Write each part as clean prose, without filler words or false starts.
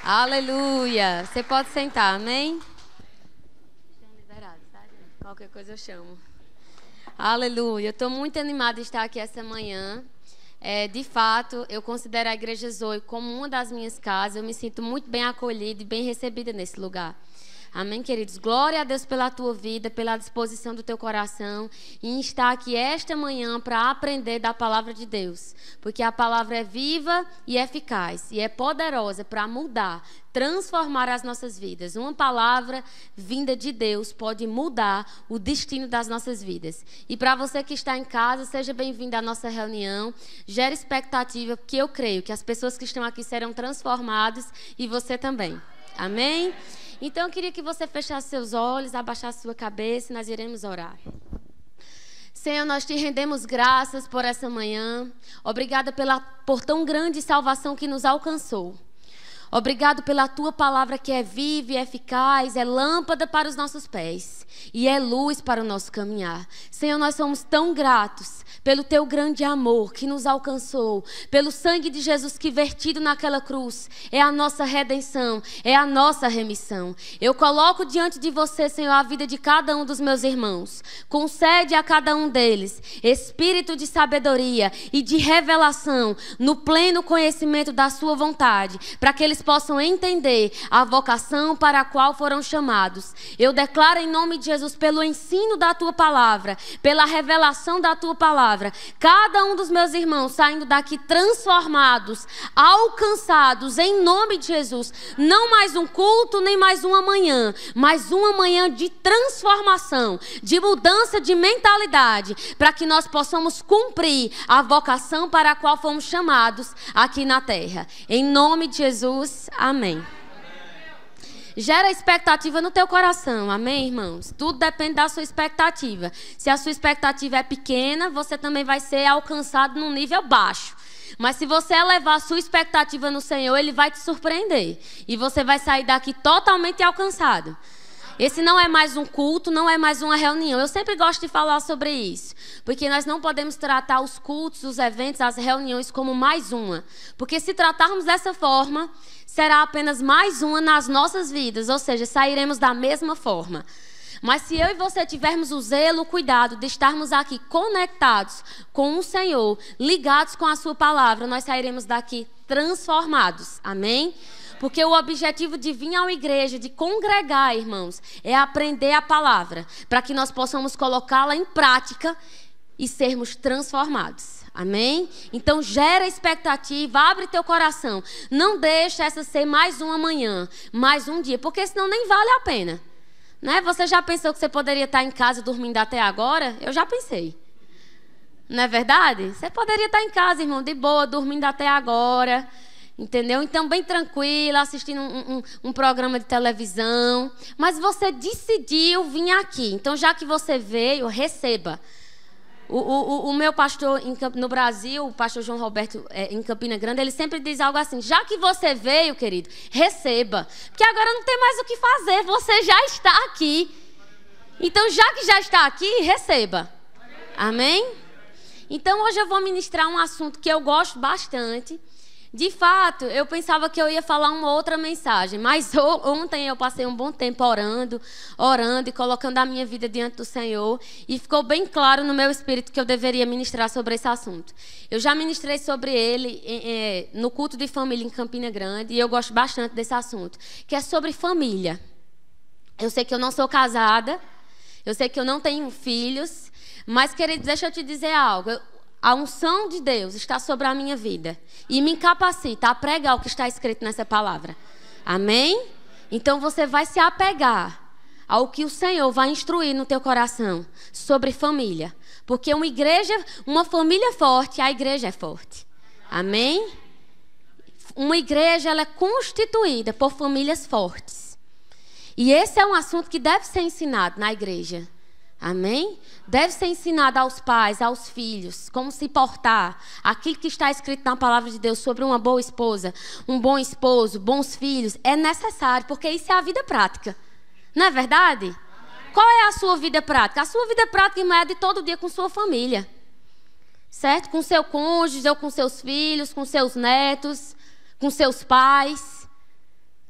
Aleluia. Você pode sentar, amém? Estão liberados, tá, gente? Qualquer coisa eu chamo. Aleluia. Eu estou muito animada de estar aqui essa manhã. De fato, eu considero a Igreja Zoe como uma das minhas casas. Eu me sinto muito bem acolhida e bem recebida nesse lugar. Amém, queridos? Glória a Deus pela tua vida, pela disposição do teu coração em estar aqui esta manhã para aprender da palavra de Deus. Porque a palavra é viva e eficaz e é poderosa para mudar, transformar as nossas vidas. Uma palavra vinda de Deus pode mudar o destino das nossas vidas. E para você que está em casa, seja bem-vindo à nossa reunião. Gera expectativa, porque eu creio que as pessoas que estão aqui serão transformadas e você também. Amém? Então, eu queria que você fechasse seus olhos, abaixasse sua cabeça e nós iremos orar. Senhor, nós te rendemos graças por essa manhã. Obrigada por tão grande salvação que nos alcançou. Obrigado pela tua palavra que é viva e eficaz, é lâmpada para os nossos pés e é luz para o nosso caminhar. Senhor, nós somos tão gratos pelo teu grande amor que nos alcançou, pelo sangue de Jesus que vertido naquela cruz é a nossa redenção, é a nossa remissão. Eu coloco diante de você, Senhor, a vida de cada um dos meus irmãos. Concede a cada um deles espírito de sabedoria e de revelação no pleno conhecimento da sua vontade, para que eles possam entender a vocação para a qual foram chamados. Eu declaro em nome de Jesus, pelo ensino da tua palavra, pela revelação da tua palavra, cada um dos meus irmãos saindo daqui transformados, alcançados em nome de Jesus. Não mais um culto, nem mais uma manhã, mas uma manhã de transformação, de mudança de mentalidade, para que nós possamos cumprir a vocação para a qual fomos chamados aqui na terra. Em nome de Jesus, amém. Gera expectativa no teu coração, amém, irmãos? Tudo depende da sua expectativa. Se a sua expectativa é pequena, você também vai ser alcançado num nível baixo. Mas se você elevar a sua expectativa no Senhor, Ele vai te surpreender. E você vai sair daqui totalmente alcançado. Esse não é mais um culto, não é mais uma reunião. Eu sempre gosto de falar sobre isso. Porque nós não podemos tratar os cultos, os eventos, as reuniões como mais uma. Porque se tratarmos dessa forma, será apenas mais uma nas nossas vidas. Ou seja, sairemos da mesma forma. Mas se eu e você tivermos o zelo, o cuidado de estarmos aqui conectados com o Senhor, ligados com a sua palavra, nós sairemos daqui transformados. Amém? Porque o objetivo de vir à igreja, de congregar, irmãos, é aprender a palavra, para que nós possamos colocá-la em prática e sermos transformados. Amém? Então gera expectativa, abre teu coração. Não deixa essa ser mais uma manhã, mais um dia, porque senão nem vale a pena. Né? Você já pensou que você poderia estar em casa dormindo até agora? Eu já pensei. Não é verdade? Você poderia estar em casa, irmão, de boa, dormindo até agora. Entendeu? Então, bem tranquila, assistindo um programa de televisão. Mas você decidiu vir aqui. Então, já que você veio, receba. O meu pastor no Brasil, o pastor João Roberto, em Campina Grande, ele sempre diz algo assim: já que você veio, querido, receba. Porque agora não tem mais o que fazer, você já está aqui. Então, já que já está aqui, receba. Amém? Então, hoje eu vou ministrar um assunto que eu gosto bastante. De fato, eu pensava que eu ia falar uma outra mensagem, mas ontem eu passei um bom tempo orando e colocando a minha vida diante do Senhor, e ficou bem claro no meu espírito que eu deveria ministrar sobre esse assunto. Eu já ministrei sobre ele no culto de família em Campina Grande, e eu gosto bastante desse assunto, que é sobre família. Eu sei que eu não sou casada, eu sei que eu não tenho filhos, mas, querido, deixa eu te dizer algo. A unção de Deus está sobre a minha vida e me capacita a pregar o que está escrito nessa palavra. Amém? Então você vai se apegar ao que o Senhor vai instruir no teu coração sobre família. Porque uma família forte, a igreja é forte. Amém? Uma igreja, ela é constituída por famílias fortes. E esse é um assunto que deve ser ensinado na igreja. Amém? Deve ser ensinado aos pais, aos filhos, como se portar. Aquilo que está escrito na palavra de Deus sobre uma boa esposa, um bom esposo, bons filhos, é necessário, porque isso é a vida prática. Não é verdade? Qual é a sua vida prática? A sua vida prática, irmã, é de todo dia com sua família. Certo? Com seu cônjuge, ou com seus filhos, com seus netos, com seus pais.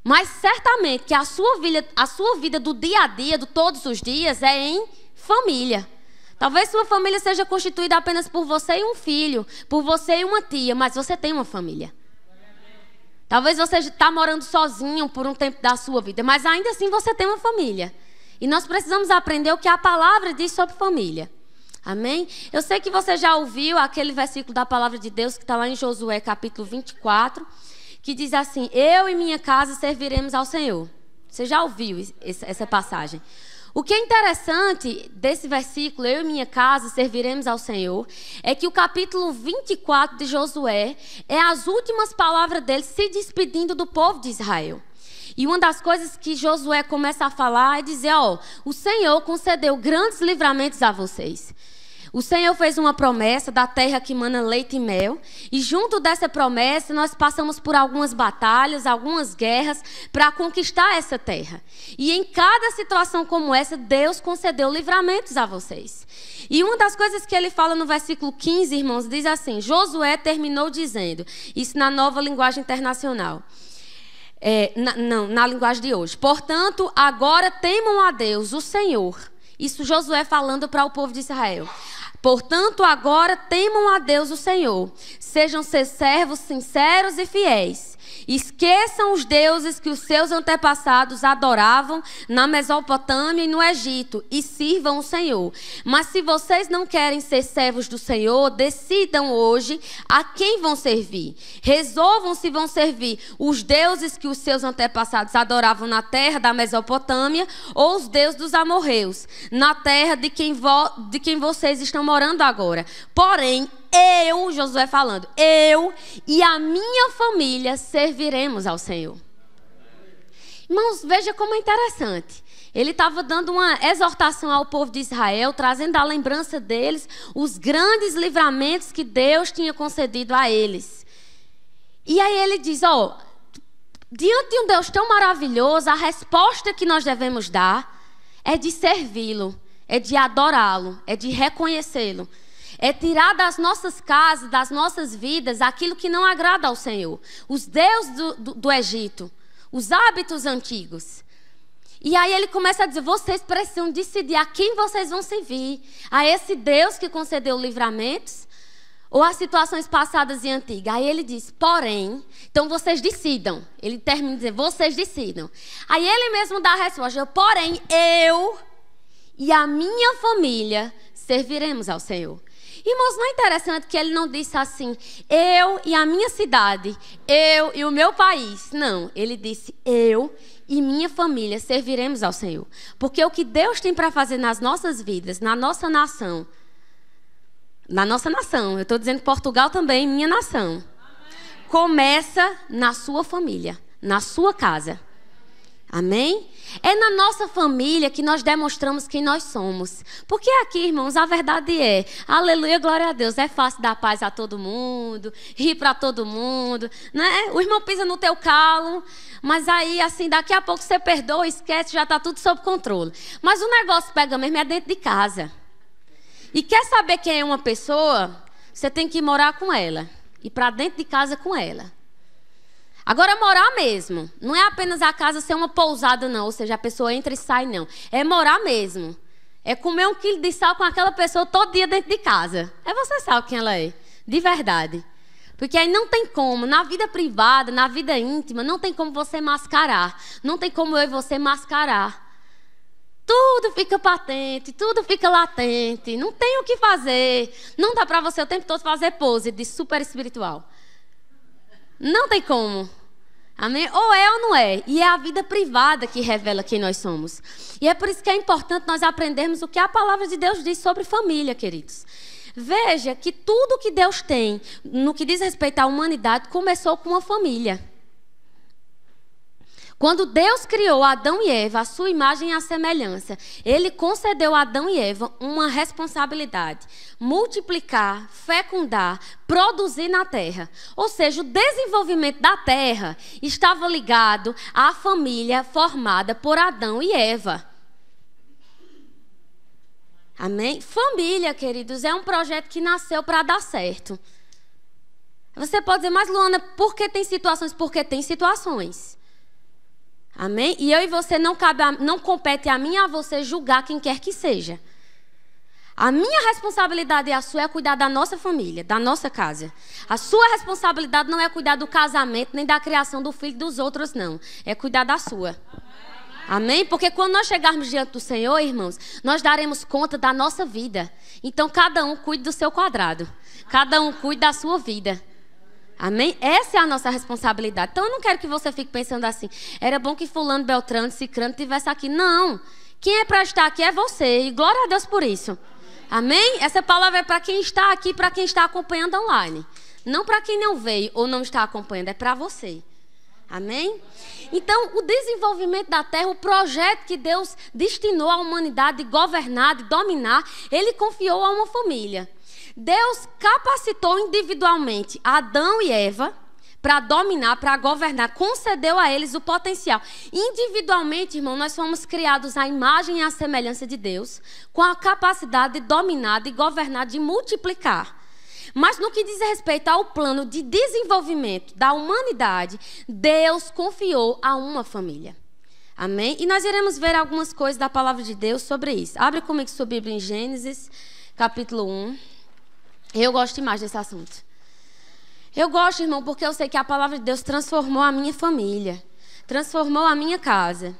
Mas certamente que a sua vida do dia a dia, de todos os dias, é em família. Talvez sua família seja constituída apenas por você e um filho, por você e uma tia, mas você tem uma família. Talvez você está morando sozinho por um tempo da sua vida, mas ainda assim você tem uma família. E nós precisamos aprender o que a palavra diz sobre família. Amém? Eu sei que você já ouviu aquele versículo da palavra de Deus que está lá em Josué capítulo 24, que diz assim: eu e minha casa serviremos ao Senhor. Você já ouviu essa passagem? O que é interessante desse versículo, eu e minha casa serviremos ao Senhor, é que o capítulo 24 de Josué é as últimas palavras dele se despedindo do povo de Israel. E uma das coisas que Josué começa a falar é dizer: o Senhor concedeu grandes livramentos a vocês. O Senhor fez uma promessa da terra que mana leite e mel. E junto dessa promessa, nós passamos por algumas batalhas, algumas guerras para conquistar essa terra. E em cada situação como essa, Deus concedeu livramentos a vocês. E uma das coisas que ele fala no versículo 15, irmãos, diz assim: Josué terminou dizendo, isso na Nova Linguagem Internacional. Na linguagem de hoje. Portanto, agora temam a Deus, o Senhor. Isso Josué falando para o povo de Israel. Portanto, agora temam a Deus, o Senhor. Sejam seus servos sinceros e fiéis. Esqueçam os deuses que os seus antepassados adoravam na Mesopotâmia e no Egito e sirvam o Senhor. Mas se vocês não querem ser servos do Senhor, decidam hoje a quem vão servir. Resolvam se vão servir os deuses que os seus antepassados adoravam na terra da Mesopotâmia ou os deuses dos amorreus, na terra de quem vocês estão morando agora. Porém, Josué falando, eu e a minha família serviremos ao Senhor. Irmãos, veja como é interessante. Ele estava dando uma exortação ao povo de Israel, trazendo à lembrança deles os grandes livramentos que Deus tinha concedido a eles. E aí ele diz, diante de um Deus tão maravilhoso, a resposta que nós devemos dar é de servi-lo, é de adorá-lo, é de reconhecê-lo. É tirar das nossas casas, das nossas vidas, aquilo que não agrada ao Senhor. Os deuses do Egito, os hábitos antigos. E aí ele começa a dizer, vocês precisam decidir a quem vocês vão servir. A esse Deus que concedeu livramentos ou a situações passadas e antigas. Aí ele diz, porém, então vocês decidam. Ele termina de dizer, vocês decidam. Aí ele mesmo dá a resposta, porém, eu e a minha família serviremos ao Senhor. Irmãos, não é interessante que ele não disse assim, eu e a minha cidade, eu e o meu país. Não, ele disse, eu e minha família serviremos ao Senhor. Porque o que Deus tem para fazer nas nossas vidas, na nossa nação, eu estou dizendo Portugal também, minha nação, começa na sua família, na sua casa. Amém? É na nossa família que nós demonstramos quem nós somos. Porque aqui, irmãos, a verdade é, aleluia, glória a Deus, é fácil dar paz a todo mundo, rir para todo mundo, né? O irmão pisa no teu calo, mas aí, assim, daqui a pouco você perdoa, esquece, já está tudo sob controle. Mas o negócio pega mesmo é dentro de casa. E quer saber quem é uma pessoa? Você tem que morar com ela, ir para dentro de casa com ela. Agora, morar mesmo, não é apenas a casa ser uma pousada, não. Ou seja, a pessoa entra e sai, não. É morar mesmo. É comer 1 quilo de sal com aquela pessoa todo dia dentro de casa. Aí você sabe quem ela é, de verdade. Porque aí não tem como, na vida privada, na vida íntima, não tem como você mascarar. Não tem como eu e você mascarar. Tudo fica patente, tudo fica latente. Não tem o que fazer. Não dá para você o tempo todo fazer pose de super espiritual. Não tem como. Amém? Ou é ou não é. E é a vida privada que revela quem nós somos. E é por isso que é importante nós aprendermos o que a palavra de Deus diz sobre família, queridos. Veja que tudo que Deus tem, no que diz respeito à humanidade, começou com uma família. Quando Deus criou Adão e Eva, a sua imagem e a semelhança, Ele concedeu a Adão e Eva uma responsabilidade: multiplicar, fecundar, produzir na terra. Ou seja, o desenvolvimento da terra estava ligado à família formada por Adão e Eva. Amém? Família, queridos, é um projeto que nasceu para dar certo. Você pode dizer, mas Luana, por que tem situações? Porque tem situações. Amém? E eu e você não compete a mim e a você julgar quem quer que seja. A minha responsabilidade e a sua é cuidar da nossa família, da nossa casa. A sua responsabilidade não é cuidar do casamento, nem da criação do filho dos outros, não. É cuidar da sua. Amém? Porque quando nós chegarmos diante do Senhor, irmãos, nós daremos conta da nossa vida. Então, cada um cuide do seu quadrado. Cada um cuide da sua vida. Amém? Essa é a nossa responsabilidade. Então, eu não quero que você fique pensando assim, era bom que fulano, beltrano, cicrano estivesse aqui. Não. Quem é para estar aqui é você. E glória a Deus por isso. Amém? Essa palavra é para quem está aqui, para quem está acompanhando online. Não para quem não veio ou não está acompanhando, é para você. Amém? Então, o desenvolvimento da terra, o projeto que Deus destinou à humanidade de governar, de dominar, Ele confiou a uma família. Deus capacitou individualmente Adão e Eva para dominar, para governar, concedeu a eles o potencial. Individualmente, irmão, nós fomos criados à imagem e à semelhança de Deus, com a capacidade de dominar, de governar, de multiplicar. Mas no que diz respeito ao plano de desenvolvimento da humanidade, Deus confiou a uma família. Amém? E nós iremos ver algumas coisas da palavra de Deus sobre isso. Abre comigo sua Bíblia em Gênesis, capítulo 1. Eu gosto demais desse assunto. Eu gosto, irmão, porque eu sei que a palavra de Deus transformou a minha família, transformou a minha casa.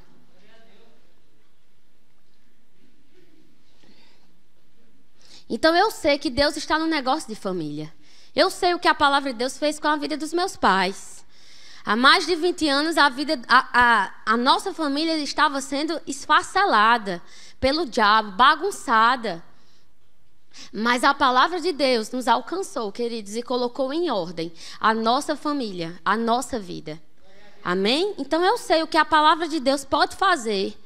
Então eu sei que Deus está no negócio de família. Eu sei o que a palavra de Deus fez com a vida dos meus pais. Há mais de 20 anos a nossa família estava sendo esfacelada pelo diabo, bagunçada. Mas a palavra de Deus nos alcançou, queridos, e colocou em ordem a nossa família, a nossa vida. Amém? Então eu sei o que a palavra de Deus pode fazer.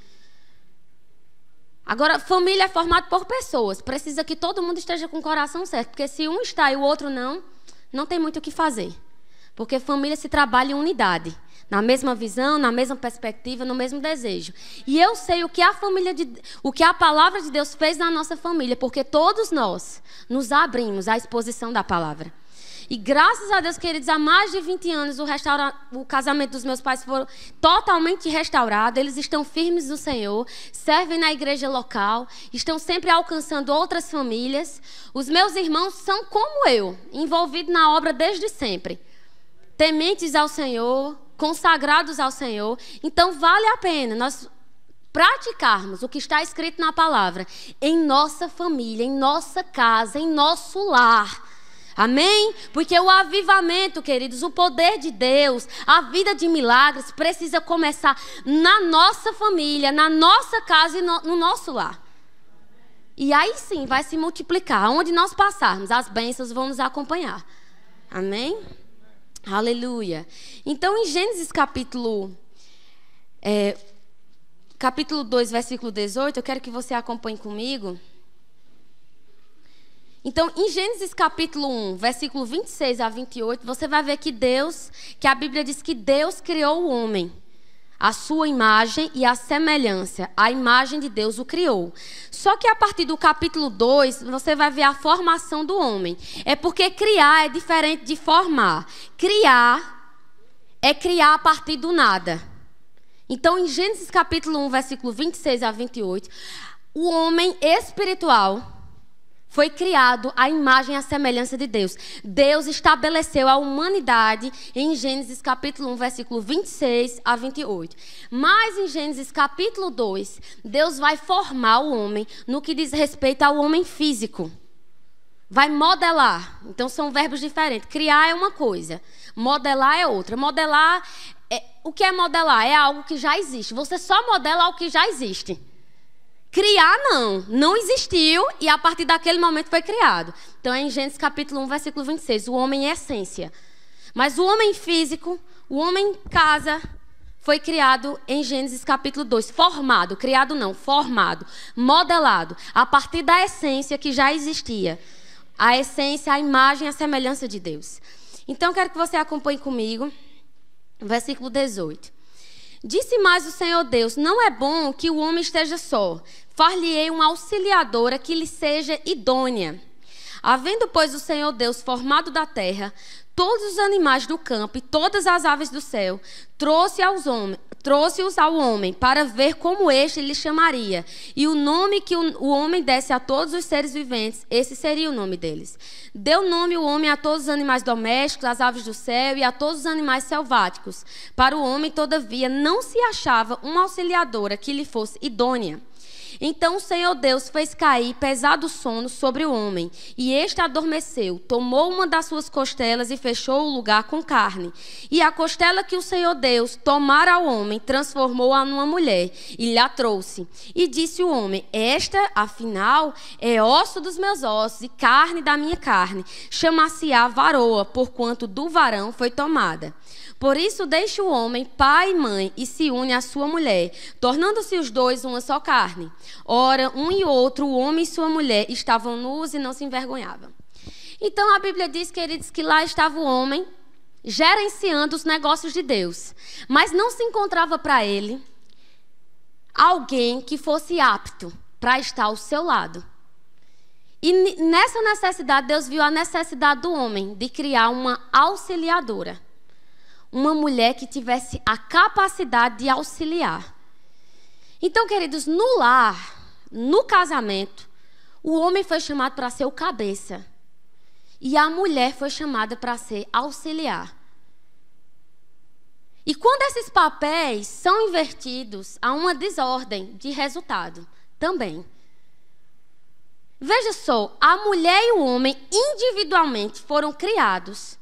Agora, família é formada por pessoas. Precisa que todo mundo esteja com o coração certo. Porque se um está e o outro não tem muito o que fazer. Porque família se trabalha em unidade. Na mesma visão, na mesma perspectiva, no mesmo desejo. E eu sei o que a palavra de Deus fez na nossa família. Porque todos nós nos abrimos à exposição da palavra. E graças a Deus, queridos, há mais de 20 anos o casamento dos meus pais foi totalmente restaurado. Eles estão firmes no Senhor, servem na igreja local, estão sempre alcançando outras famílias. Os meus irmãos são como eu, envolvidos na obra desde sempre. Tementes ao Senhor, consagrados ao Senhor. Então vale a pena nós praticarmos o que está escrito na palavra em nossa família, em nossa casa, em nosso lar. Amém? Porque o avivamento, queridos, o poder de Deus, a vida de milagres precisa começar na nossa família, na nossa casa e no nosso lar. E aí sim vai se multiplicar. Onde nós passarmos, as bênçãos vão nos acompanhar. Amém? Aleluia. Então, em Gênesis capítulo 2, versículo 18, eu quero que você acompanhe comigo. Então, em Gênesis capítulo 1, versículo 26 a 28, você vai ver que a Bíblia diz que Deus criou o homem, a sua imagem e a semelhança, a imagem de Deus o criou. Só que a partir do capítulo 2, você vai ver a formação do homem. É porque criar é diferente de formar. Criar é criar a partir do nada. Então, em Gênesis capítulo 1, versículo 26 a 28, o homem espiritual foi criado à imagem e à semelhança de Deus. Deus estabeleceu a humanidade em Gênesis capítulo 1, versículo 26 a 28. Mas em Gênesis capítulo 2, Deus vai formar o homem no que diz respeito ao homem físico. Vai modelar. Então são verbos diferentes. Criar é uma coisa, modelar é outra. Modelar, o que é modelar? É algo que já existe. Você só modela algo que já existe. Criar não existiu e a partir daquele momento foi criado. Então é em Gênesis capítulo 1, versículo 26, o homem é essência. Mas o homem físico, o homem casa, foi criado em Gênesis capítulo 2, formado, criado não, formado, modelado, a partir da essência que já existia. A essência, a imagem, a semelhança de Deus. Então eu quero que você acompanhe comigo, versículo 18. Disse mais o Senhor Deus, não é bom que o homem esteja só. Far-lhe-ei uma auxiliadora que lhe seja idônea. Havendo, pois, o Senhor Deus formado da terra todos os animais do campo e todas as aves do céu, trouxe-os ao homem para ver como este lhe chamaria. E o nome que o homem desse a todos os seres viventes, esse seria o nome deles. Deu nome o homem a todos os animais domésticos, às aves do céu e a todos os animais selváticos. Para o homem, todavia, não se achava uma auxiliadora que lhe fosse idônea. Então o Senhor Deus fez cair pesado sono sobre o homem, e este adormeceu, tomou uma das suas costelas e fechou o lugar com carne. E a costela que o Senhor Deus tomara ao homem, transformou-a numa mulher, e lhe a trouxe. E disse o homem: esta, afinal, é osso dos meus ossos e carne da minha carne. Chamar-se-á varoa, porquanto do varão foi tomada. Por isso deixa o homem pai e mãe e se une à sua mulher, tornando-se os dois uma só carne. Ora, um e outro, o homem e sua mulher, estavam nus e não se envergonhavam. Então a Bíblia diz, queridos, que lá estava o homem gerenciando os negócios de Deus, mas não se encontrava para ele alguém que fosse apto para estar ao seu lado. E nessa necessidade, Deus viu a necessidade do homem de criar uma auxiliadora. Uma mulher que tivesse a capacidade de auxiliar. Então, queridos, no lar, no casamento, o homem foi chamado para ser o cabeça. E a mulher foi chamada para ser auxiliar. E quando esses papéis são invertidos, há uma desordem de resultado também. Veja só, a mulher e o homem individualmente foram criados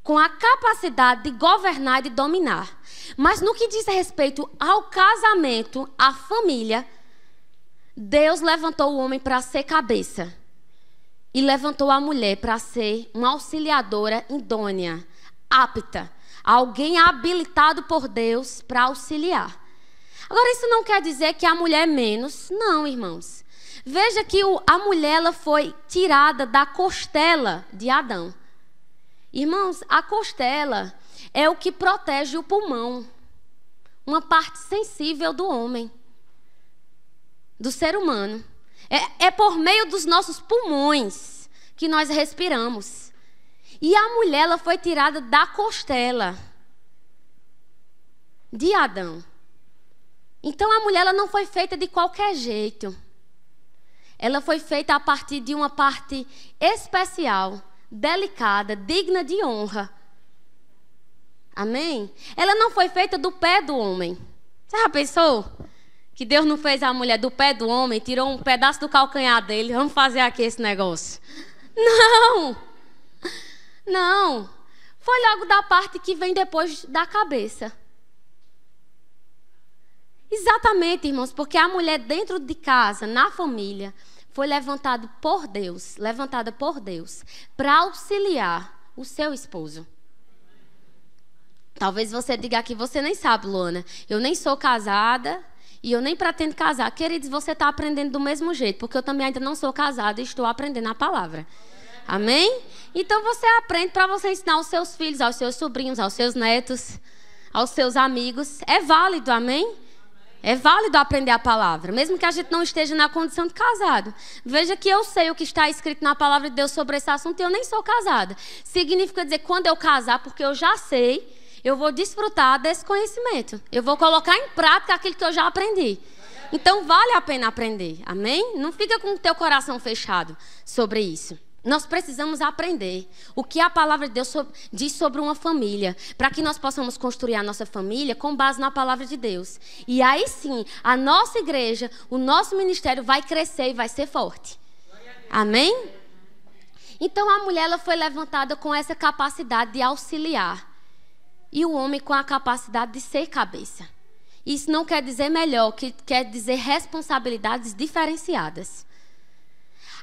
com a capacidade de governar e de dominar. Mas no que diz respeito ao casamento, à família, Deus levantou o homem para ser cabeça. E levantou a mulher para ser uma auxiliadora idônea, apta. Alguém habilitado por Deus para auxiliar. Agora, isso não quer dizer que a mulher é menos. Não, irmãos. Veja que a mulher ela foi tirada da costela de Adão. Irmãos, a costela é o que protege o pulmão. Uma parte sensível do homem, do ser humano. É por meio dos nossos pulmões que nós respiramos. E a mulher ela foi tirada da costela de Adão. Então a mulher ela não foi feita de qualquer jeito. Ela foi feita a partir de uma parte especial, delicada, digna de honra. Amém? Ela não foi feita do pé do homem. Você já pensou? Que Deus não fez a mulher do pé do homem, tirou um pedaço do calcanhar dele. Vamos fazer aqui esse negócio. Não! Não. Foi logo da parte que vem depois da cabeça. Exatamente, irmãos, porque a mulher dentro de casa, na família, foi levantada por Deus, para auxiliar o seu esposo. Talvez você diga aqui, você nem sabe, Luana, eu nem sou casada e eu nem pretendo casar. Queridos, você está aprendendo do mesmo jeito, porque eu também ainda não sou casada e estou aprendendo a palavra. Amém? Então você aprende para você ensinar aos seus filhos, aos seus sobrinhos, aos seus netos, aos seus amigos. É válido, amém? É válido aprender a palavra, mesmo que a gente não esteja na condição de casado. Veja que eu sei o que está escrito na palavra de Deus sobre esse assunto e eu nem sou casada. Significa dizer que quando eu casar, porque eu já sei, eu vou desfrutar desse conhecimento. Eu vou colocar em prática aquilo que eu já aprendi. Então vale a pena aprender, amém? Não fica com o teu coração fechado sobre isso. Nós precisamos aprender o que a palavra de Deus diz sobre uma família, para que nós possamos construir a nossa família com base na palavra de Deus. E aí sim, a nossa igreja, o nosso ministério vai crescer e vai ser forte. Amém? Então a mulher ela foi levantada com essa capacidade de auxiliar. E o homem com a capacidade de ser cabeça. Isso não quer dizer melhor, que quer dizer responsabilidades diferenciadas.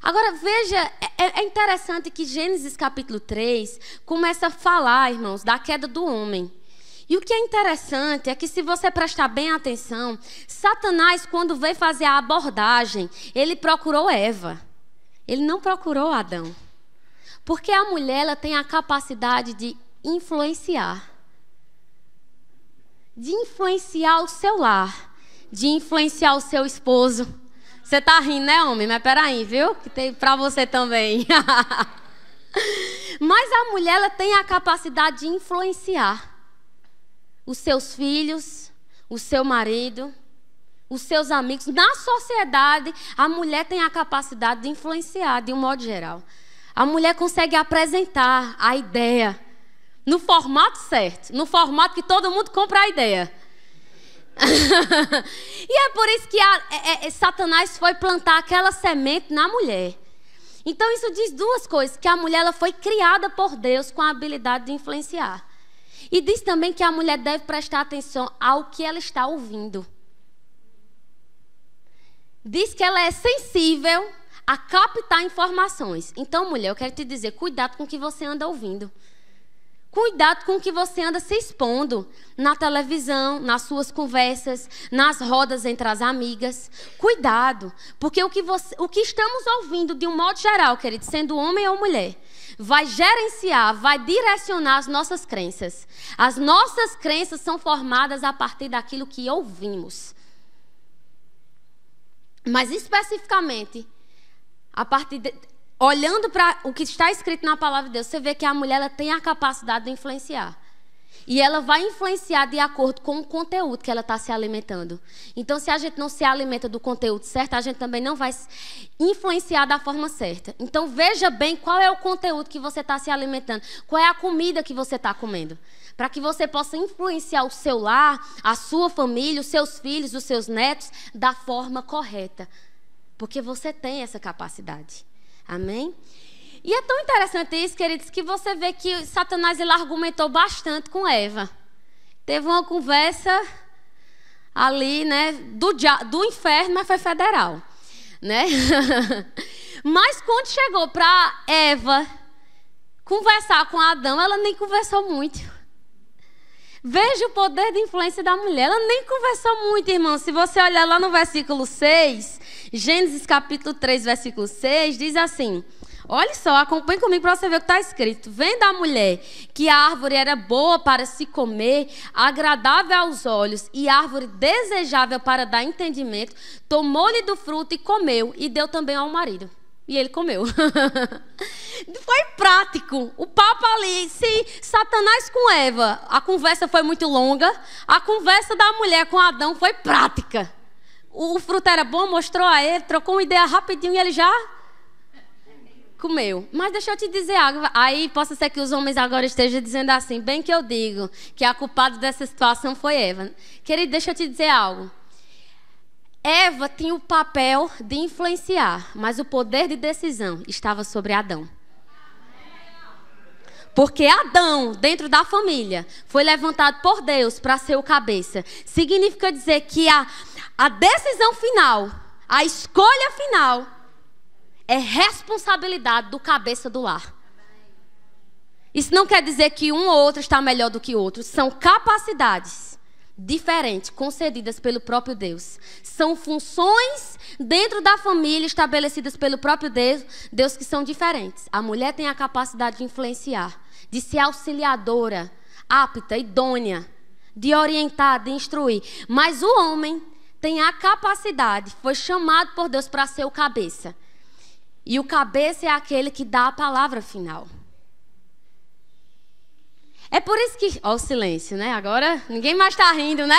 Agora, veja, é interessante que Gênesis capítulo 3 começa a falar, irmãos, da queda do homem. E o que é interessante é que, se você prestar bem atenção, Satanás, quando veio fazer a abordagem, ele procurou Eva. Ele não procurou Adão. Porque a mulher ela tem a capacidade de influenciar. De influenciar o seu lar. De influenciar o seu esposo. Você tá rindo, né, homem? Mas peraí, viu? Que tem pra você também. Mas a mulher, ela tem a capacidade de influenciar os seus filhos, o seu marido, os seus amigos. Na sociedade, a mulher tem a capacidade de influenciar, de um modo geral. A mulher consegue apresentar a ideia no formato certo, no formato que todo mundo compra a ideia. E é por isso que Satanás foi plantar aquela semente na mulher. Então isso diz duas coisas: que a mulher, ela foi criada por Deus com a habilidade de influenciar. E diz também que a mulher deve prestar atenção ao que ela está ouvindo. Diz que ela é sensível a captar informações. Então, mulher, eu quero te dizer, cuidado com o que você anda ouvindo. Cuidado com o que você anda se expondo na televisão, nas suas conversas, nas rodas entre as amigas. Cuidado, porque o que estamos ouvindo de um modo geral, querido, sendo homem ou mulher, vai gerenciar, vai direcionar as nossas crenças. As nossas crenças são formadas a partir daquilo que ouvimos. Mas especificamente, olhando para o que está escrito na palavra de Deus, você vê que a mulher, ela tem a capacidade de influenciar. E ela vai influenciar de acordo com o conteúdo que ela está se alimentando. Então, se a gente não se alimenta do conteúdo certo, a gente também não vai influenciar da forma certa. Então, veja bem qual é o conteúdo que você está se alimentando. Qual é a comida que você está comendo. Para que você possa influenciar o seu lar, a sua família, os seus filhos, os seus netos, da forma correta. Porque você tem essa capacidade. Amém? E é tão interessante isso, queridos, que você vê que Satanás, ele argumentou bastante com Eva. Teve uma conversa ali, né, do inferno, mas foi federal, né? Mas quando chegou para Eva conversar com Adão, ela nem conversou muito. Veja o poder de influência da mulher. Ela nem conversou muito, irmão. Se você olhar lá no versículo 6, Gênesis capítulo 3, versículo 6, diz assim: olha só, acompanhe comigo para você ver o que está escrito. Vendo a mulher que a árvore era boa para se comer, agradável aos olhos e árvore desejável para dar entendimento, tomou-lhe do fruto e comeu, e deu também ao marido. E ele comeu. Foi prático. O papo ali, se Satanás com Eva, a conversa foi muito longa, a conversa da mulher com Adão foi prática. O fruto era bom, mostrou a ele, trocou uma ideia rapidinho e ele já comeu. Mas deixa eu te dizer algo. Aí possa ser que os homens agora estejam dizendo assim: bem que eu digo que a culpada dessa situação foi Eva. Querido, deixa eu te dizer algo. Eva tinha o papel de influenciar, mas o poder de decisão estava sobre Adão. Porque Adão, dentro da família, foi levantado por Deus para ser o cabeça. Significa dizer que a decisão final, a escolha final, é responsabilidade do cabeça do lar. Isso não quer dizer que um ou outro está melhor do que o outro. São capacidades diferentes, concedidas pelo próprio Deus. São funções dentro da família estabelecidas pelo próprio Deus que são diferentes. A mulher tem a capacidade de influenciar, de ser auxiliadora, apta, idônea, de orientar, de instruir. Mas o homem tem a capacidade, foi chamado por Deus para ser o cabeça. E o cabeça é aquele que dá a palavra final. É por isso que... Ó o silêncio, né? Agora ninguém mais está rindo, né?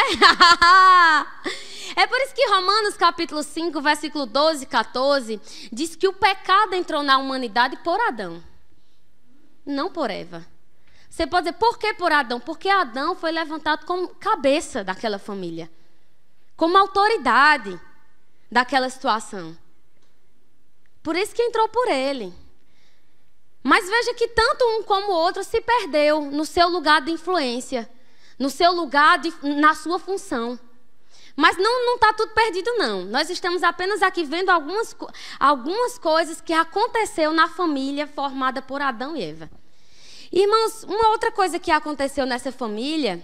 É por isso que Romanos capítulo 5, versículo 12 e 14, diz que o pecado entrou na humanidade por Adão, não por Eva. Você pode dizer, por que por Adão? Porque Adão foi levantado como cabeça daquela família, como autoridade daquela situação. Por isso que entrou por ele. Mas veja que tanto um como o outro se perdeu no seu lugar de influência, no seu lugar, na sua função. Mas não está tudo perdido, não. Nós estamos apenas aqui vendo algumas coisas que aconteceu na família formada por Adão e Eva. Irmãos, uma outra coisa que aconteceu nessa família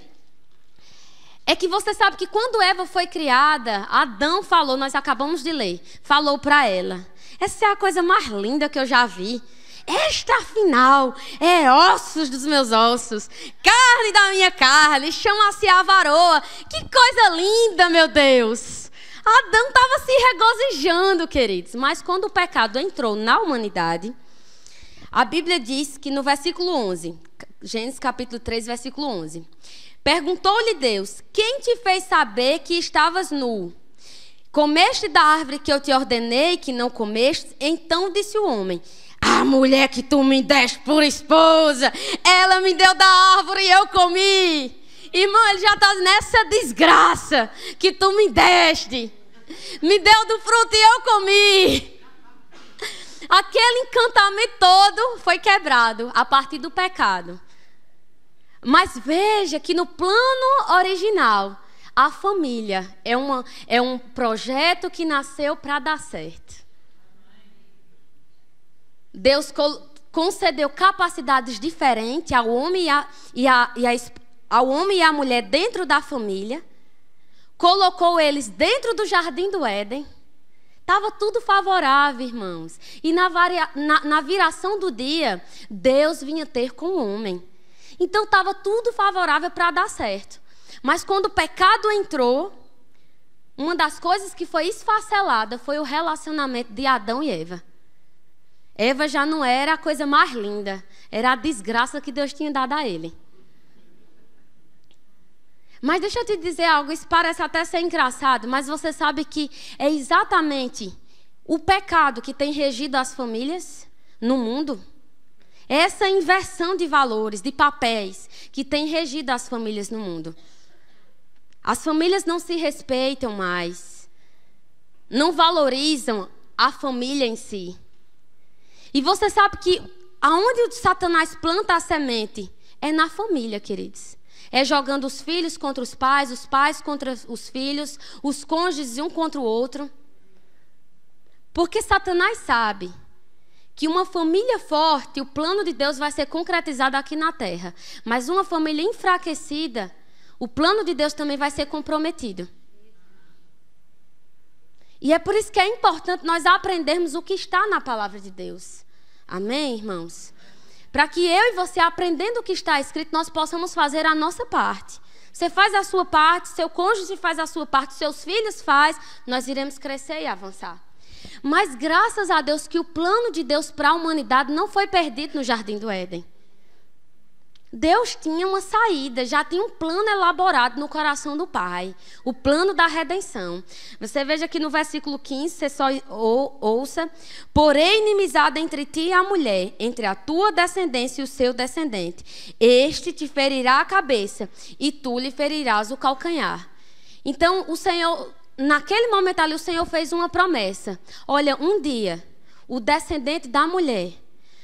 é que você sabe que quando Eva foi criada, Adão falou, nós acabamos de ler, falou para ela: essa é a coisa mais linda que eu já vi. Esta, afinal, é ossos dos meus ossos, carne da minha carne, chama-se a varoa. Que coisa linda, meu Deus! Adão estava se regozijando, queridos. Mas quando o pecado entrou na humanidade, a Bíblia diz que no versículo 11, Gênesis capítulo 3, versículo 11. Perguntou-lhe Deus: quem te fez saber que estavas nu? Comeste da árvore que eu te ordenei que não comeste? Então disse o homem: a mulher que tu me deste por esposa, ela me deu da árvore e eu comi. Irmão, ele já está nessa desgraça que tu me deste. Me deu do fruto e eu comi. Aquele encantamento todo foi quebrado a partir do pecado. Mas veja que no plano original, a família é um projeto que nasceu para dar certo. Deus concedeu capacidades diferentes ao homem ao homem e à mulher dentro da família. Colocou eles dentro do jardim do Éden. Estava tudo favorável, irmãos. E na viração do dia, Deus vinha ter com o homem. Então estava tudo favorável para dar certo. Mas quando o pecado entrou, uma das coisas que foi esfacelada foi o relacionamento de Adão e Eva. Eva já não era a coisa mais linda, era a desgraça que Deus tinha dado a ele. Mas deixa eu te dizer algo, isso parece até ser engraçado, mas você sabe que é exatamente o pecado que tem regido as famílias no mundo. Essa inversão de valores, de papéis, que tem regido as famílias no mundo. As famílias não se respeitam mais, não valorizam a família em si. E você sabe que aonde o Satanás planta a semente é na família, queridos. É jogando os filhos contra os pais contra os filhos, os cônjuges um contra o outro. Porque Satanás sabe que uma família forte, o plano de Deus vai ser concretizado aqui na terra. Mas uma família enfraquecida, o plano de Deus também vai ser comprometido. E é por isso que é importante nós aprendermos o que está na palavra de Deus. Amém, irmãos? Para que eu e você, aprendendo o que está escrito, nós possamos fazer a nossa parte. Você faz a sua parte, seu cônjuge faz a sua parte, seus filhos faz, nós iremos crescer e avançar. Mas graças a Deus que o plano de Deus para a humanidade não foi perdido no Jardim do Éden. Deus tinha uma saída, já tinha um plano elaborado no coração do Pai. O plano da redenção. Você veja aqui no versículo 15, você só ouça. Porém, inimizade entre ti e a mulher, entre a tua descendência e o seu descendente. Este te ferirá a cabeça e tu lhe ferirás o calcanhar. Então, o Senhor, naquele momento ali, o Senhor fez uma promessa. Olha, um dia, o descendente da mulher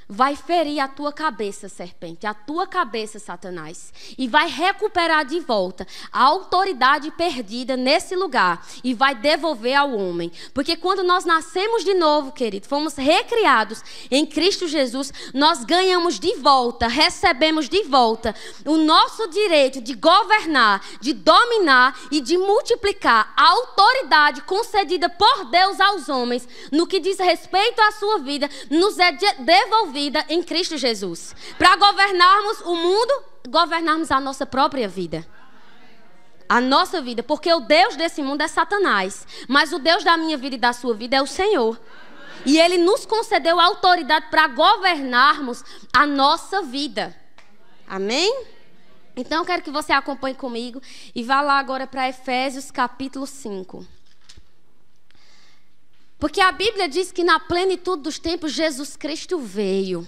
vai ferir a tua cabeça, serpente, a tua cabeça, Satanás, e vai recuperar de volta a autoridade perdida nesse lugar e vai devolver ao homem. Porque quando nós nascemos de novo, querido, fomos recriados em Cristo Jesus, nós ganhamos de volta, recebemos de volta o nosso direito de governar, de dominar e de multiplicar a autoridade concedida por Deus aos homens no que diz respeito à sua vida, nos é devolvida em Cristo Jesus, para governarmos o mundo, governarmos a nossa própria vida. A nossa vida, porque o Deus desse mundo é Satanás, mas o Deus da minha vida e da sua vida é o Senhor. E Ele nos concedeu a autoridade para governarmos a nossa vida. Amém? Então eu quero que você acompanhe comigo e vá lá agora para Efésios capítulo 5. Porque a Bíblia diz que na plenitude dos tempos Jesus Cristo veio.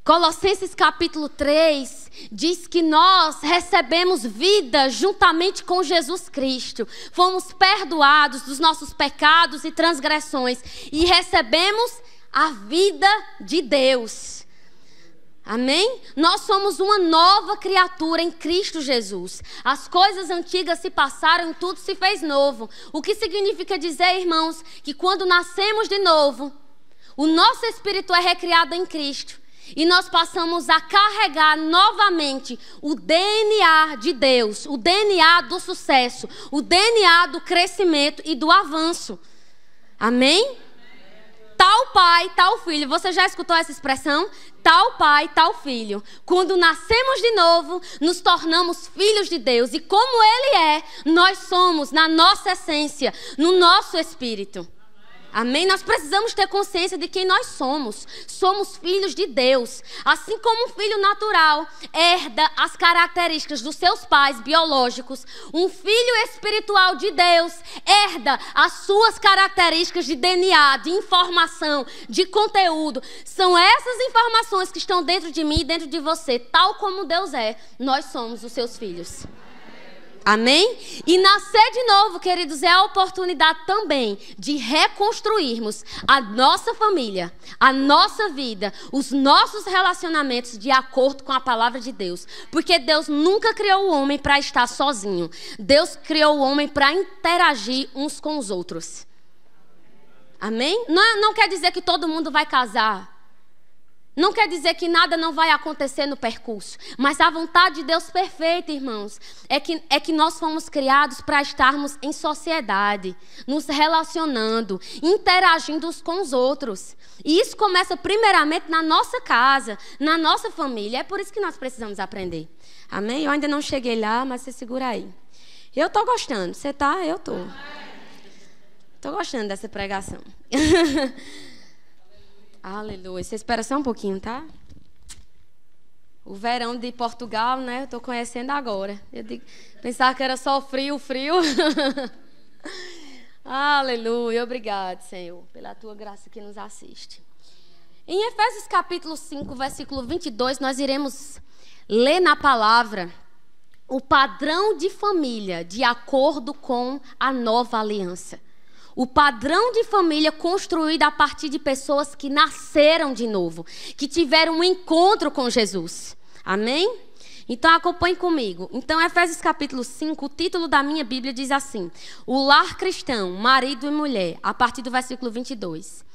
Colossenses capítulo 3 diz que nós recebemos vida juntamente com Jesus Cristo. Fomos perdoados dos nossos pecados e transgressões e recebemos a vida de Deus. Amém? Nós somos uma nova criatura em Cristo Jesus. As coisas antigas se passaram e tudo se fez novo. O que significa dizer, irmãos, que quando nascemos de novo, o nosso espírito é recriado em Cristo. E nós passamos a carregar novamente o DNA de Deus, o DNA do sucesso, o DNA do crescimento e do avanço. Amém? tal pai, tal filho. Você já escutou essa expressão? Tal pai, tal filho. Quando nascemos de novo, nos tornamos filhos de Deus. E como Ele é, nós somos na nossa essência, no nosso espírito. Amém? Nós precisamos ter consciência de quem nós somos. Somos filhos de Deus. Assim como um filho natural herda as características dos seus pais biológicos, um filho espiritual de Deus herda as suas características de DNA, de informação, de conteúdo. São essas informações que estão dentro de mim e dentro de você. Tal como Deus é, nós somos os seus filhos. Amém? E nascer de novo, queridos, é a oportunidade também de reconstruirmos a nossa família, a nossa vida, os nossos relacionamentos de acordo com a palavra de Deus. Porque Deus nunca criou o homem para estar sozinho. Deus criou o homem para interagir uns com os outros. Amém? Não quer dizer que todo mundo vai casar. Não quer dizer que nada não vai acontecer no percurso. Mas a vontade de Deus perfeita, irmãos, é que nós fomos criados para estarmos em sociedade, nos relacionando, interagindo uns com os outros. E isso começa primeiramente na nossa casa, na nossa família. É por isso que nós precisamos aprender. Amém? Eu ainda não cheguei lá, mas você segura aí. Eu estou gostando. Você está? Eu estou. Estou gostando dessa pregação. Aleluia. Você espera só um pouquinho, tá? O verão de Portugal, né? Eu estou conhecendo agora. Pensava que era só frio. Aleluia. Obrigado, Senhor, pela tua graça que nos assiste. Em Efésios capítulo 5, versículo 22, nós iremos ler na palavra o padrão de família de acordo com a nova aliança. O padrão de família construído a partir de pessoas que nasceram de novo, que tiveram um encontro com Jesus. Amém? Então acompanhe comigo. Então, Efésios capítulo 5, o título da minha Bíblia diz assim: o lar cristão, marido e mulher, a partir do versículo 22.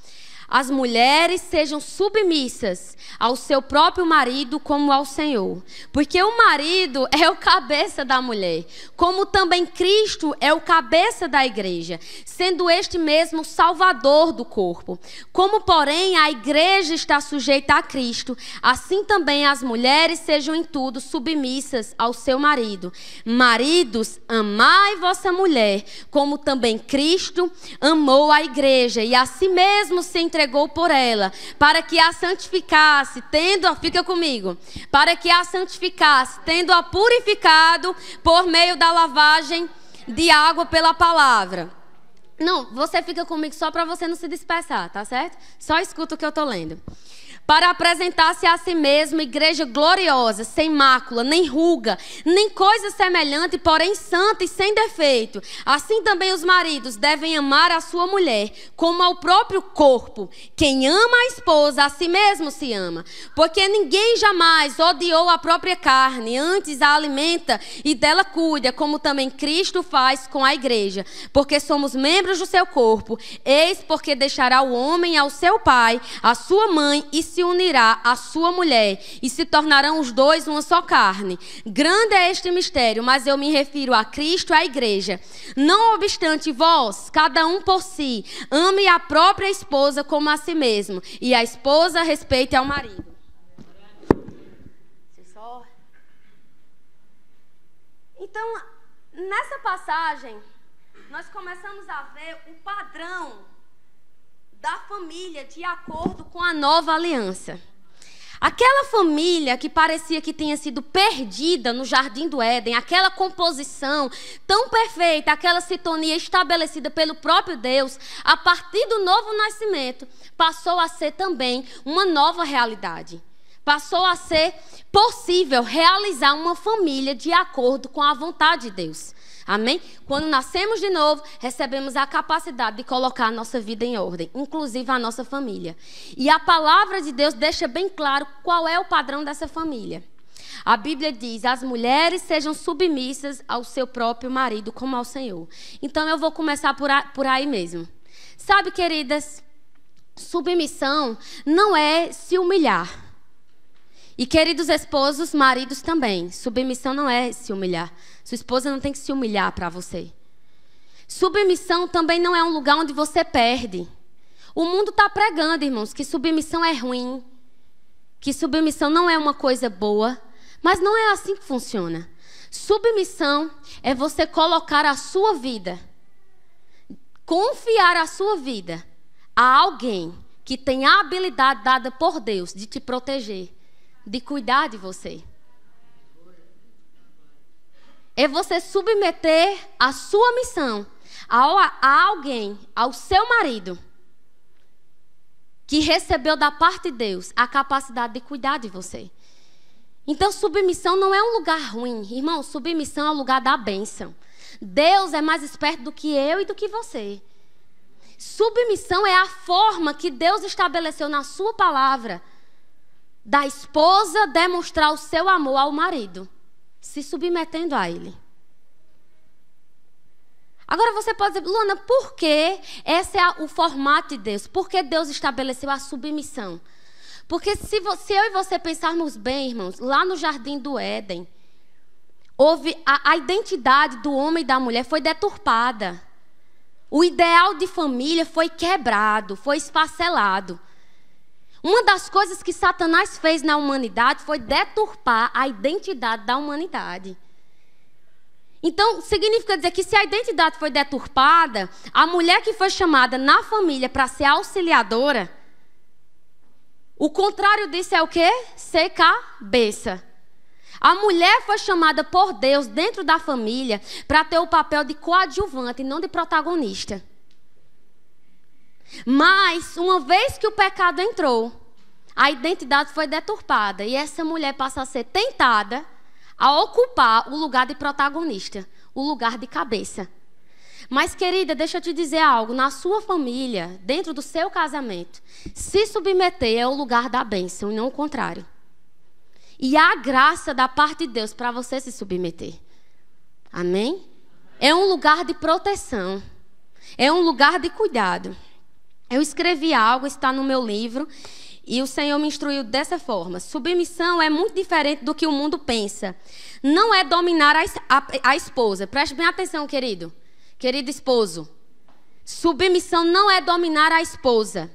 As mulheres sejam submissas ao seu próprio marido como ao Senhor. Porque o marido é o cabeça da mulher, como também Cristo é o cabeça da igreja, sendo este mesmo o salvador do corpo. Como, porém, a igreja está sujeita a Cristo, assim também as mulheres sejam em tudo submissas ao seu marido. Maridos, amai vossa mulher, como também Cristo amou a igreja e a si mesmo se entregou por ela, para que a santificasse, para que a santificasse, tendo-a purificado por meio da lavagem de água pela palavra. Não, você fica comigo só para você não se dispersar, tá certo? Só escuta o que eu estou lendo. Para apresentar-se a si mesmo igreja gloriosa, sem mácula, nem ruga, nem coisa semelhante, porém santa e sem defeito. Assim também os maridos devem amar a sua mulher, como ao próprio corpo. Quem ama a esposa, a si mesmo se ama. Porque ninguém jamais odiou a própria carne, antes a alimenta e dela cuida, como também Cristo faz com a igreja. Porque somos membros do seu corpo. Eis porque deixará o homem ao seu pai, à sua mãe, e se unirá à sua mulher, e se tornarão os dois uma só carne. Grande é este mistério, mas eu me refiro a Cristo e à igreja. Não obstante vós, cada um por si, ame a própria esposa como a si mesmo, e a esposa respeite ao marido. Então, nessa passagem, nós começamos a ver o padrão da família de acordo com a nova aliança. Aquela família que parecia que tinha sido perdida no Jardim do Éden, aquela composição tão perfeita, aquela sintonia estabelecida pelo próprio Deus, a partir do novo nascimento, passou a ser também uma nova realidade. Passou a ser possível realizar uma família de acordo com a vontade de Deus. Amém? Quando nascemos de novo, recebemos a capacidade de colocar a nossa vida em ordem, inclusive a nossa família. E a palavra de Deus deixa bem claro qual é o padrão dessa família. A Bíblia diz: as mulheres sejam submissas ao seu próprio marido como ao Senhor. Então eu vou começar por aí mesmo. Sabe, queridas, submissão não é se humilhar. E queridos esposos, maridos também, submissão não é se humilhar. Sua esposa não tem que se humilhar para você. Submissão também não é um lugar onde você perde. O mundo está pregando, irmãos, que submissão é ruim, que submissão não é uma coisa boa, mas não é assim que funciona. Submissão é você colocar a sua vida, confiar a sua vida a alguém que tem a habilidade dada por Deus de te proteger, de cuidar de você. É você submeter a sua missão a alguém, ao seu marido, que recebeu da parte de Deus a capacidade de cuidar de você. Então, submissão não é um lugar ruim. Irmão, submissão é o lugar da bênção. Deus é mais esperto do que eu e do que você. Submissão é a forma que Deus estabeleceu na sua palavra da esposa demonstrar o seu amor ao marido, se submetendo a ele. Agora você pode dizer, Luana, por que esse é o formato de Deus? Por que Deus estabeleceu a submissão? Porque se eu e você pensarmos bem, irmãos, lá no Jardim do Éden, houve a identidade do homem e da mulher foi deturpada. O ideal de família foi quebrado, foi esfacelado. Uma das coisas que Satanás fez na humanidade foi deturpar a identidade da humanidade. Então, significa dizer que se a identidade foi deturpada, a mulher que foi chamada na família para ser auxiliadora, o contrário disso é o quê? Ser cabeça. A mulher foi chamada por Deus dentro da família para ter o papel de coadjuvante e não de protagonista. Mas, uma vez que o pecado entrou, a identidade foi deturpada e essa mulher passa a ser tentada a ocupar o lugar de protagonista, o lugar de cabeça. Mas, querida, deixa eu te dizer algo. Na sua família, dentro do seu casamento, se submeter é o lugar da bênção e não o contrário. E há graça da parte de Deus para você se submeter. Amém? É um lugar de proteção. É um lugar de cuidado. Eu escrevi algo, está no meu livro, e o Senhor me instruiu dessa forma. Submissão é muito diferente do que o mundo pensa. Não é dominar a esposa. Preste bem atenção, querido esposo. Submissão não é dominar a esposa,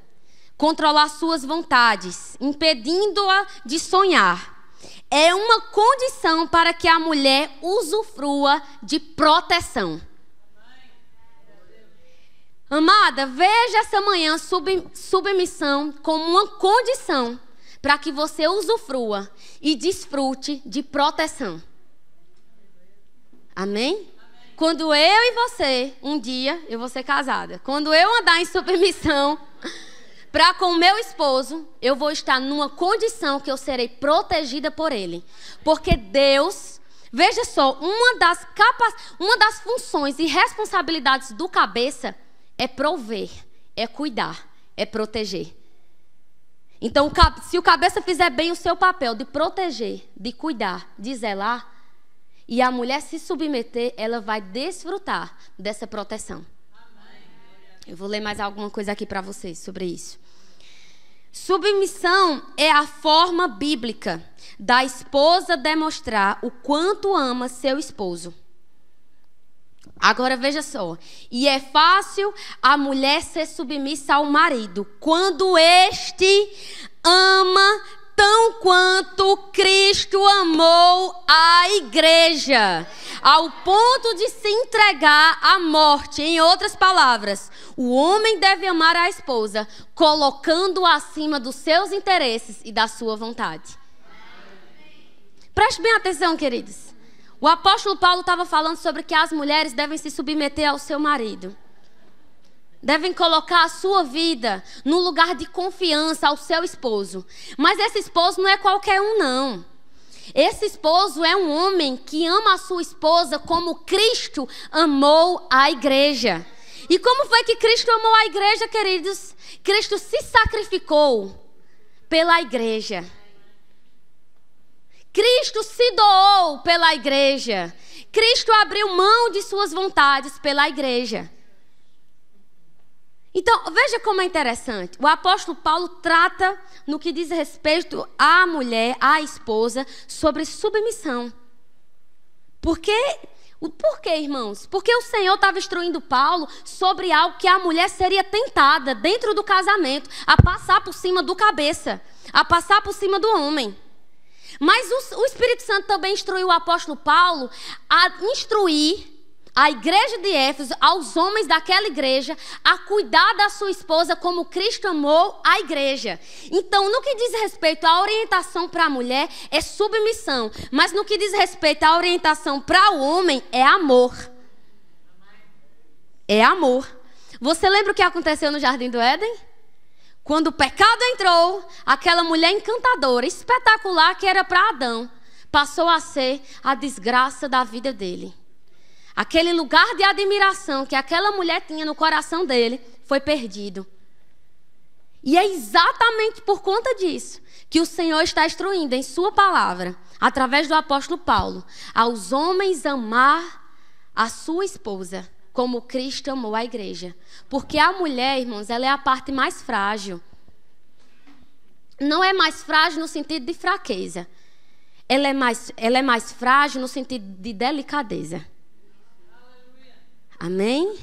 controlar suas vontades, impedindo-a de sonhar. É uma condição para que a mulher usufrua de proteção. Amada, veja essa manhã submissão como uma condição para que você usufrua e desfrute de proteção. Amém? Quando eu e você, um dia, eu vou ser casada. Quando eu andar em submissão para com o meu esposo, eu vou estar numa condição que eu serei protegida por ele. Porque Deus, veja só, uma das funções e responsabilidades do cabeça é prover, é cuidar, é proteger. Então, se o cabeça fizer bem o seu papel de proteger, de cuidar, de zelar, e a mulher se submeter, ela vai desfrutar dessa proteção. Eu vou ler mais alguma coisa aqui para vocês sobre isso. Submissão é a forma bíblica da esposa demonstrar o quanto ama seu esposo. Agora veja só. E é fácil a mulher ser submissa ao marido quando este ama tão quanto Cristo amou a igreja, ao ponto de se entregar à morte. Em outras palavras, o homem deve amar a esposa, colocando-a acima dos seus interesses e da sua vontade. Preste bem atenção, queridos. O apóstolo Paulo estava falando sobre que as mulheres devem se submeter ao seu marido. Devem colocar a sua vida no lugar de confiança ao seu esposo. Mas esse esposo não é qualquer um, não. Esse esposo é um homem que ama a sua esposa como Cristo amou a igreja. E como foi que Cristo amou a igreja, queridos? Cristo se sacrificou pela igreja. Cristo se doou pela igreja. Cristo abriu mão de suas vontades pela igreja. Então, veja como é interessante. O apóstolo Paulo trata, no que diz respeito à mulher, à esposa, sobre submissão. Porque Por quê, irmãos? Porque o Senhor estava instruindo Paulo sobre algo que a mulher seria tentada dentro do casamento, a passar por cima do cabeça, a passar por cima do homem. Mas o Espírito Santo também instruiu o apóstolo Paulo a instruir a igreja de Éfeso, aos homens daquela igreja, a cuidar da sua esposa como Cristo amou a igreja. Então, no que diz respeito à orientação para a mulher, é submissão. Mas no que diz respeito à orientação para o homem, é amor. É amor. Você lembra o que aconteceu no Jardim do Éden? Quando o pecado entrou, aquela mulher encantadora, espetacular que era para Adão, passou a ser a desgraça da vida dele. Aquele lugar de admiração que aquela mulher tinha no coração dele foi perdido. E é exatamente por conta disso que o Senhor está instruindo em sua palavra, através do apóstolo Paulo, aos homens amar a sua esposa, como Cristo amou a igreja. Porque a mulher, irmãos, ela é a parte mais frágil. Não é mais frágil no sentido de fraqueza. Ela é mais frágil no sentido de delicadeza. Amém?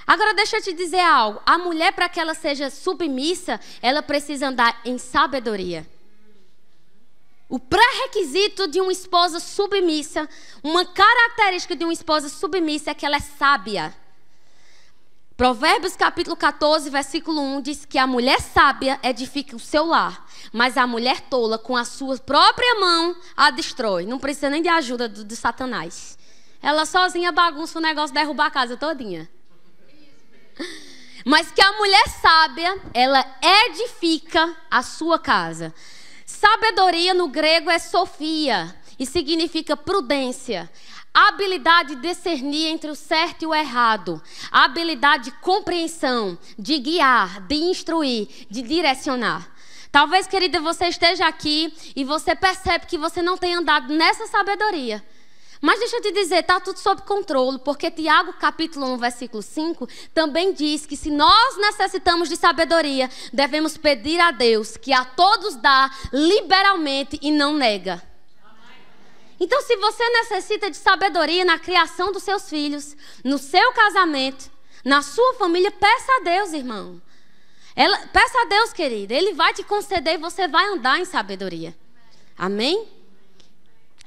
Agora deixa eu te dizer algo. A mulher, para que ela seja submissa, ela precisa andar em sabedoria. O pré-requisito de uma esposa submissa, uma característica de uma esposa submissa é que ela é sábia. Provérbios capítulo 14, versículo 1 diz que a mulher sábia edifica o seu lar, mas a mulher tola com a sua própria mão a destrói. Não precisa nem de ajuda de Satanás. Ela sozinha bagunça o negócio, derruba a casa todinha. Mas que a mulher sábia, ela edifica a sua casa. Sabedoria no grego é sofia e significa prudência. A habilidade de discernir entre o certo e o errado. A habilidade de compreensão, de guiar, de instruir, de direcionar. Talvez, querida, você esteja aqui e você percebe que você não tem andado nessa sabedoria. Mas deixa eu te dizer, está tudo sob controle, porque Tiago capítulo 1, versículo 5, também diz que se nós necessitamos de sabedoria, devemos pedir a Deus, que a todos dá liberalmente e não nega. Então, se você necessita de sabedoria na criação dos seus filhos, no seu casamento, na sua família, peça a Deus, irmão. Peça a Deus, querida. Ele vai te conceder e você vai andar em sabedoria. Amém?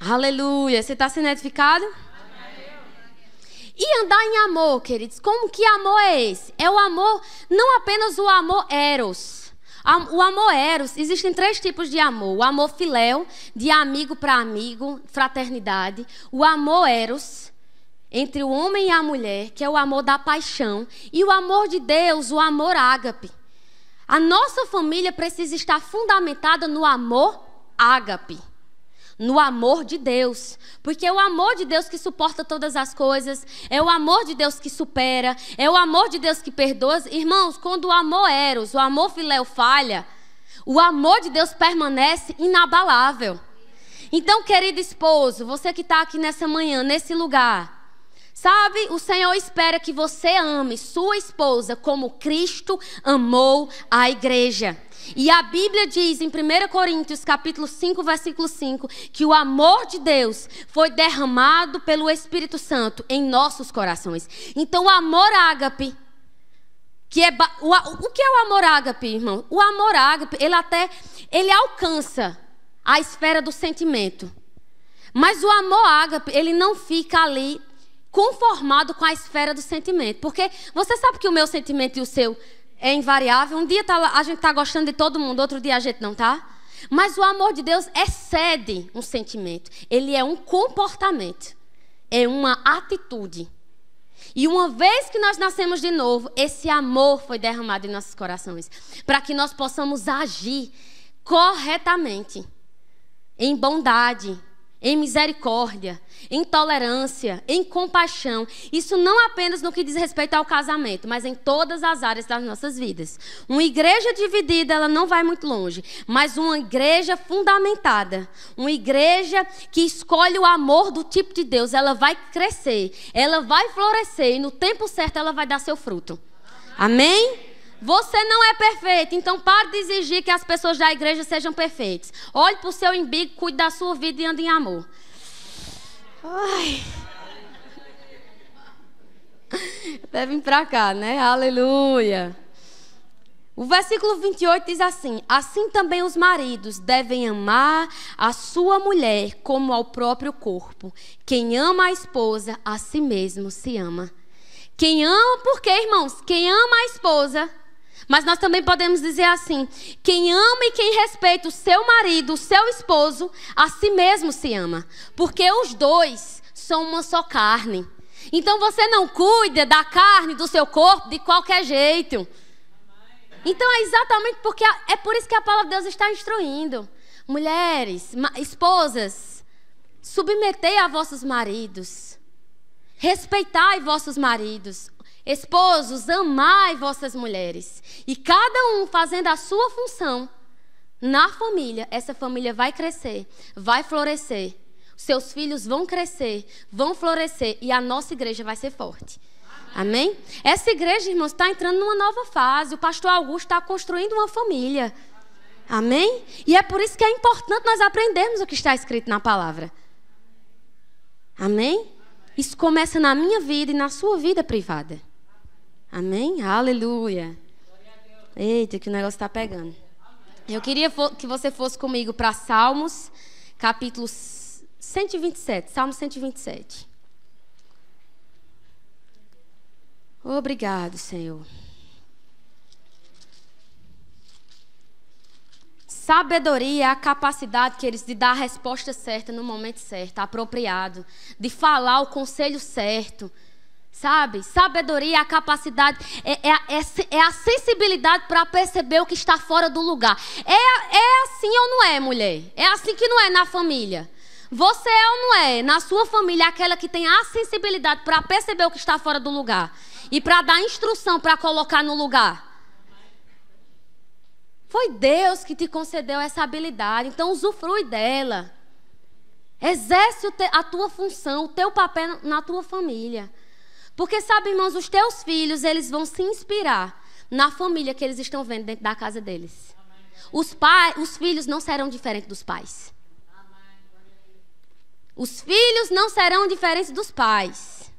Aleluia. Você está sendo edificado? E andar em amor, queridos. Como que amor é esse? É o amor, não apenas o amor eros. O amor eros, existem 3 tipos de amor. O amor filéu, de amigo para amigo, fraternidade. O amor eros, entre o homem e a mulher, que é o amor da paixão. E o amor de Deus, o amor ágape. A nossa família precisa estar fundamentada no amor ágape. No amor de Deus. Porque é o amor de Deus que suporta todas as coisas. É o amor de Deus que supera. É o amor de Deus que perdoa. Irmãos, quando o amor eros, o amor filéu falha, o amor de Deus permanece inabalável. Então, querido esposo, você que está aqui nessa manhã, nesse lugar, sabe, o Senhor espera que você ame sua esposa como Cristo amou a igreja. E a Bíblia diz em 1 Coríntios capítulo 5, versículo 5, que o amor de Deus foi derramado pelo Espírito Santo em nossos corações. Então o amor ágape, o que é o amor ágape, irmão? O amor ágape, ele alcança a esfera do sentimento. Mas o amor ágape, ele não fica ali conformado com a esfera do sentimento. Porque você sabe que o meu sentimento e o seu é invariável. Um dia a gente está gostando de todo mundo, outro dia a gente não está. Mas o amor de Deus excede um sentimento. Ele é um comportamento. É uma atitude. E uma vez que nós nascemos de novo, esse amor foi derramado em nossos corações. Para que nós possamos agir corretamente. Em bondade, em misericórdia, em tolerância, em compaixão. Isso não apenas no que diz respeito ao casamento, mas em todas as áreas das nossas vidas. Uma igreja dividida, ela não vai muito longe, mas uma igreja fundamentada, uma igreja que escolhe o amor do tipo de Deus, ela vai crescer, ela vai florescer e no tempo certo ela vai dar seu fruto. Amém? Você não é perfeito, então pare de exigir que as pessoas da igreja sejam perfeitas. Olhe para o seu umbigo, cuide da sua vida e ande em amor. Ai. Deve vir pra cá, né? Aleluia. O versículo 28 diz assim: assim também os maridos devem amar a sua mulher como ao próprio corpo. Quem ama a esposa, a si mesmo se ama. Quem ama, por quê, irmãos? Quem ama a esposa, mas nós também podemos dizer assim: quem ama e quem respeita o seu marido, o seu esposo, a si mesmo se ama. Porque os dois são uma só carne. Então você não cuida da carne do seu corpo de qualquer jeito. Então é exatamente porque é por isso que a palavra de Deus está instruindo. Mulheres, esposas, submetei a vossos maridos. Respeitai vossos maridos. Esposos, amai vossas mulheres. E cada um fazendo a sua função na família, essa família vai crescer, vai florescer. Seus filhos vão crescer, vão florescer e a nossa igreja vai ser forte. Amém? Essa igreja, irmãos, está entrando numa nova fase. O pastor Augusto está construindo uma família. Amém? E é por isso que é importante nós aprendermos o que está escrito na palavra. Amém? Isso começa na minha vida e na sua vida privada. Amém? Aleluia. Eita, que o negócio está pegando. Eu queria que você fosse comigo para Salmos, capítulo 127. Salmo 127. Obrigado, Senhor. Sabedoria é a capacidade, queridos, de dar a resposta certa no momento certo, apropriado, de falar o conselho certo, sabe? Sabedoria é a capacidade, é a sensibilidade para perceber o que está fora do lugar. É assim ou não é, mulher? É assim que não é na família. Você é ou não é, na sua família, aquela que tem a sensibilidade para perceber o que está fora do lugar e para dar instrução para colocar no lugar? Foi Deus que te concedeu essa habilidade, então usufrui dela. Exerce a tua função, o teu papel na tua família. Porque, sabe, irmãos, os teus filhos, eles vão se inspirar na família que eles estão vendo dentro da casa deles. Os filhos não serão diferentes dos pais. Os filhos não serão diferentes dos pais.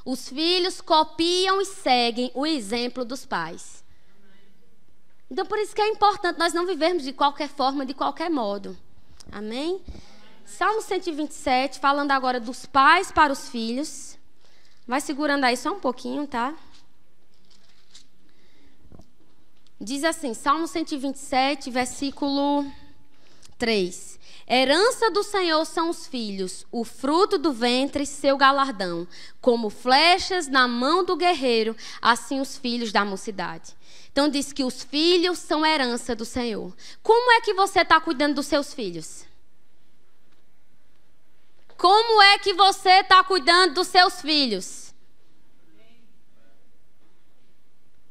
Os filhos copiam e seguem o exemplo dos pais. Então, por isso que é importante nós não vivermos de qualquer forma, de qualquer modo. Amém? Salmo 127, falando agora dos pais para os filhos. Vai segurando aí só um pouquinho, tá? Diz assim, Salmo 127, versículo 3. Herança do Senhor são os filhos, o fruto do ventre, seu galardão. Como flechas na mão do guerreiro, assim os filhos da mocidade. Então diz que os filhos são herança do Senhor. Como é que você está cuidando dos seus filhos? Como é que você está cuidando dos seus filhos?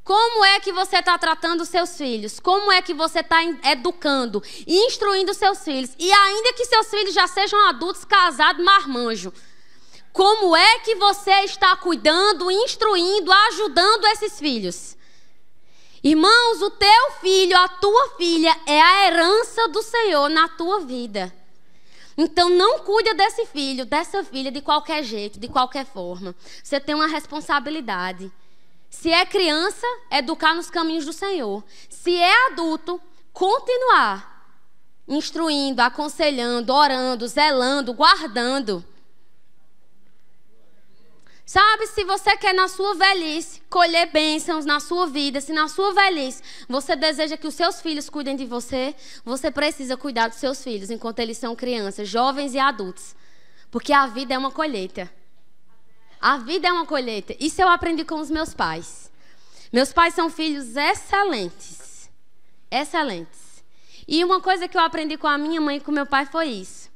Como é que você está tratando os seus filhos? Como é que você está educando e instruindo os seus filhos? E ainda que seus filhos já sejam adultos, casados, marmanjo. Como é que você está cuidando, instruindo, ajudando esses filhos? Irmãos, o teu filho, a tua filha é a herança do Senhor na tua vida. Então não cuida desse filho, dessa filha de qualquer jeito, de qualquer forma. Você tem uma responsabilidade. Se é criança, educar nos caminhos do Senhor. Se é adulto, continuar instruindo, aconselhando, orando, zelando, guardando. Sabe, se você quer na sua velhice colher bênçãos na sua vida, se na sua velhice você deseja que os seus filhos cuidem de você, você precisa cuidar dos seus filhos enquanto eles são crianças, jovens e adultos. Porque a vida é uma colheita. A vida é uma colheita. Isso eu aprendi com os meus pais. Meus pais são filhos excelentes. Excelentes. E uma coisa que eu aprendi com a minha mãe e com meu pai foi isso.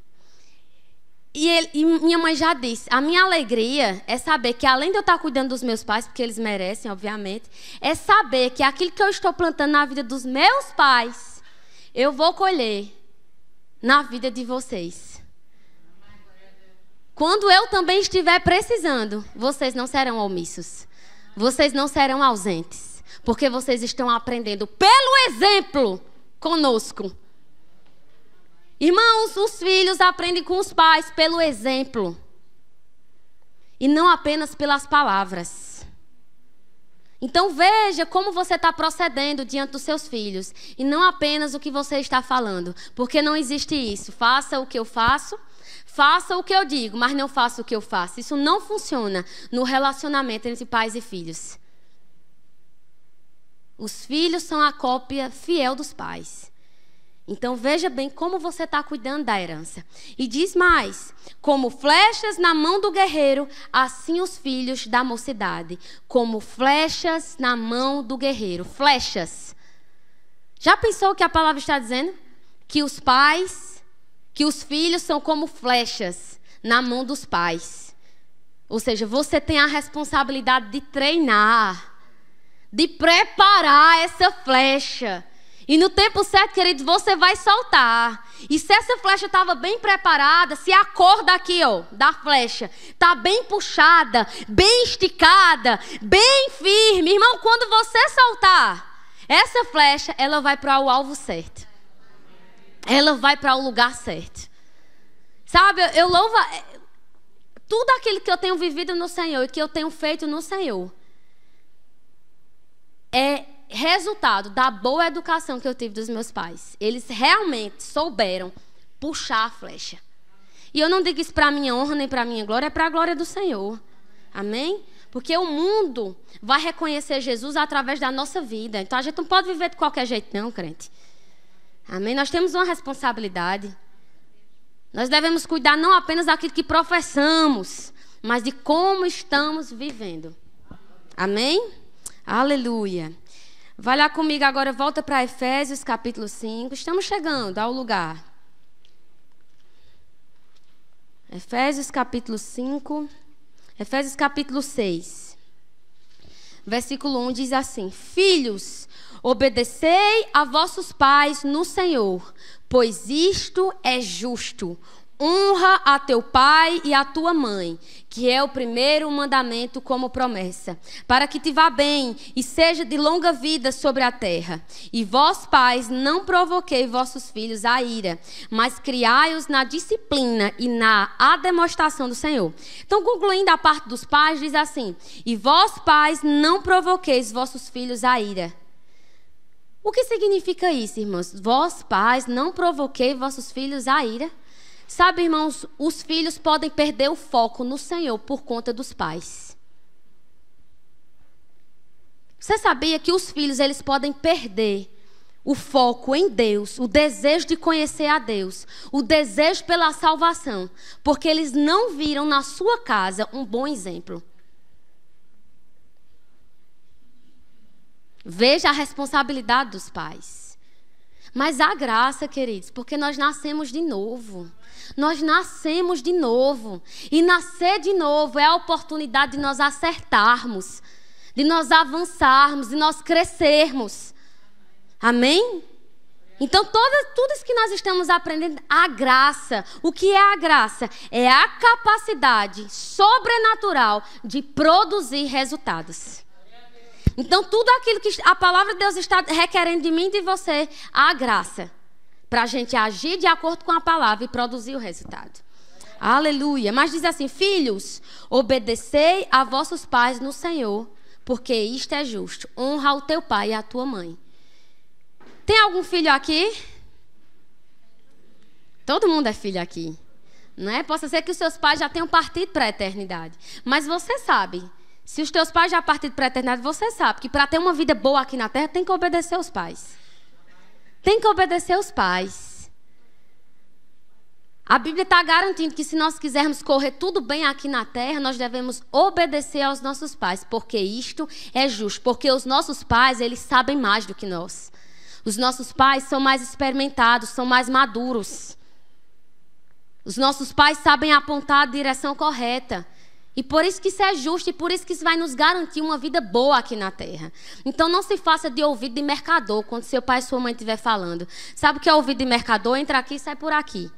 E minha mãe já disse, a minha alegria é saber que além de eu estar cuidando dos meus pais, porque eles merecem, obviamente, é saber que aquilo que eu estou plantando na vida dos meus pais, eu vou colher na vida de vocês. Quando eu também estiver precisando, vocês não serão omissos. Vocês não serão ausentes. Porque vocês estão aprendendo pelo exemplo conosco. Irmãos, os filhos aprendem com os pais pelo exemplo. e não apenas pelas palavras. Então veja como você está procedendo diante dos seus filhos e não apenas o que você está falando, porque não existe isso. Faça o que eu faço, faça o que eu digo, mas não faça o que eu faço. Isso não funciona no relacionamento entre pais e filhos. Os filhos são a cópia fiel dos pais. Então veja bem como você está cuidando da herança. E diz mais: como flechas na mão do guerreiro, assim os filhos da mocidade. Como flechas na mão do guerreiro. Flechas. Já pensou o que a palavra está dizendo? Que os pais, que os filhos são como flechas na mão dos pais. Ou seja, você tem a responsabilidade de treinar, de preparar essa flecha. E no tempo certo, queridos, você vai soltar. E se essa flecha estava bem preparada, se a corda aqui, ó, da flecha, está bem puxada, bem esticada, bem firme, irmão, quando você soltar essa flecha, ela vai para o alvo certo. Ela vai para o lugar certo. Sabe, eu louvo tudo aquilo que eu tenho vivido no Senhor e que eu tenho feito no Senhor. É resultado da boa educação que eu tive dos meus pais. Eles realmente souberam puxar a flecha. E eu não digo isso para a minha honra nem para a minha glória, é para a glória do Senhor. Amém? Porque o mundo vai reconhecer Jesus através da nossa vida. Então a gente não pode viver de qualquer jeito não, crente. Amém? Nós temos uma responsabilidade. Nós devemos cuidar não apenas daquilo que professamos, mas de como estamos vivendo. Amém? Aleluia. Vai lá comigo agora, volta para Efésios capítulo 5. Estamos chegando ao lugar. Efésios capítulo 5. Efésios capítulo 6. Versículo 1 diz assim: Filhos, obedecei a vossos pais no Senhor, pois isto é justo. Honra a teu pai e a tua mãe, que é o primeiro mandamento como promessa, para que te vá bem e seja de longa vida sobre a terra. E vós, pais, não provoquei vossos filhos à ira, mas criai-os na disciplina e na ademostração do Senhor. Então, concluindo a parte dos pais, diz assim: e vós, pais, não provoqueis vossos filhos à ira. O que significa isso, irmãos? Vós, pais, não provoquei vossos filhos à ira. Sabe, irmãos, os filhos podem perder o foco no Senhor por conta dos pais. Você sabia que os filhos, eles podem perder o foco em Deus, o desejo de conhecer a Deus, o desejo pela salvação, porque eles não viram na sua casa um bom exemplo. Veja a responsabilidade dos pais. Mas há graça, queridos, porque nós nascemos de novo. Nós nascemos de novo. E nascer de novo é a oportunidade de nós acertarmos, de nós avançarmos, de nós crescermos. Amém? Então, tudo isso que nós estamos aprendendo, a graça. O que é a graça? É a capacidade sobrenatural de produzir resultados. Então, tudo aquilo que a palavra de Deus está requerendo de mim e de você, a graça. Para a gente agir de acordo com a palavra e produzir o resultado. Aleluia. Mas diz assim: filhos, obedecei a vossos pais no Senhor, porque isto é justo. Honra o teu pai e a tua mãe. Tem algum filho aqui? Todo mundo é filho aqui. Não é? Possa ser que os seus pais já tenham partido para a eternidade. Mas você sabe, se os teus pais já partiram para a eternidade, você sabe que para ter uma vida boa aqui na terra, tem que obedecer aos pais. Tem que obedecer aos pais. A Bíblia está garantindo que se nós quisermos correr tudo bem aqui na terra, nós devemos obedecer aos nossos pais, porque isto é justo. Porque os nossos pais, eles sabem mais do que nós. Os nossos pais são mais experimentados, são mais maduros. Os nossos pais sabem apontar a direção correta. E por isso que isso é justo e por isso que isso vai nos garantir uma vida boa aqui na terra. Então não se faça de ouvido de mercador quando seu pai e sua mãe estiver falando. Sabe o que é ouvido de mercador? Entra aqui e sai por aqui.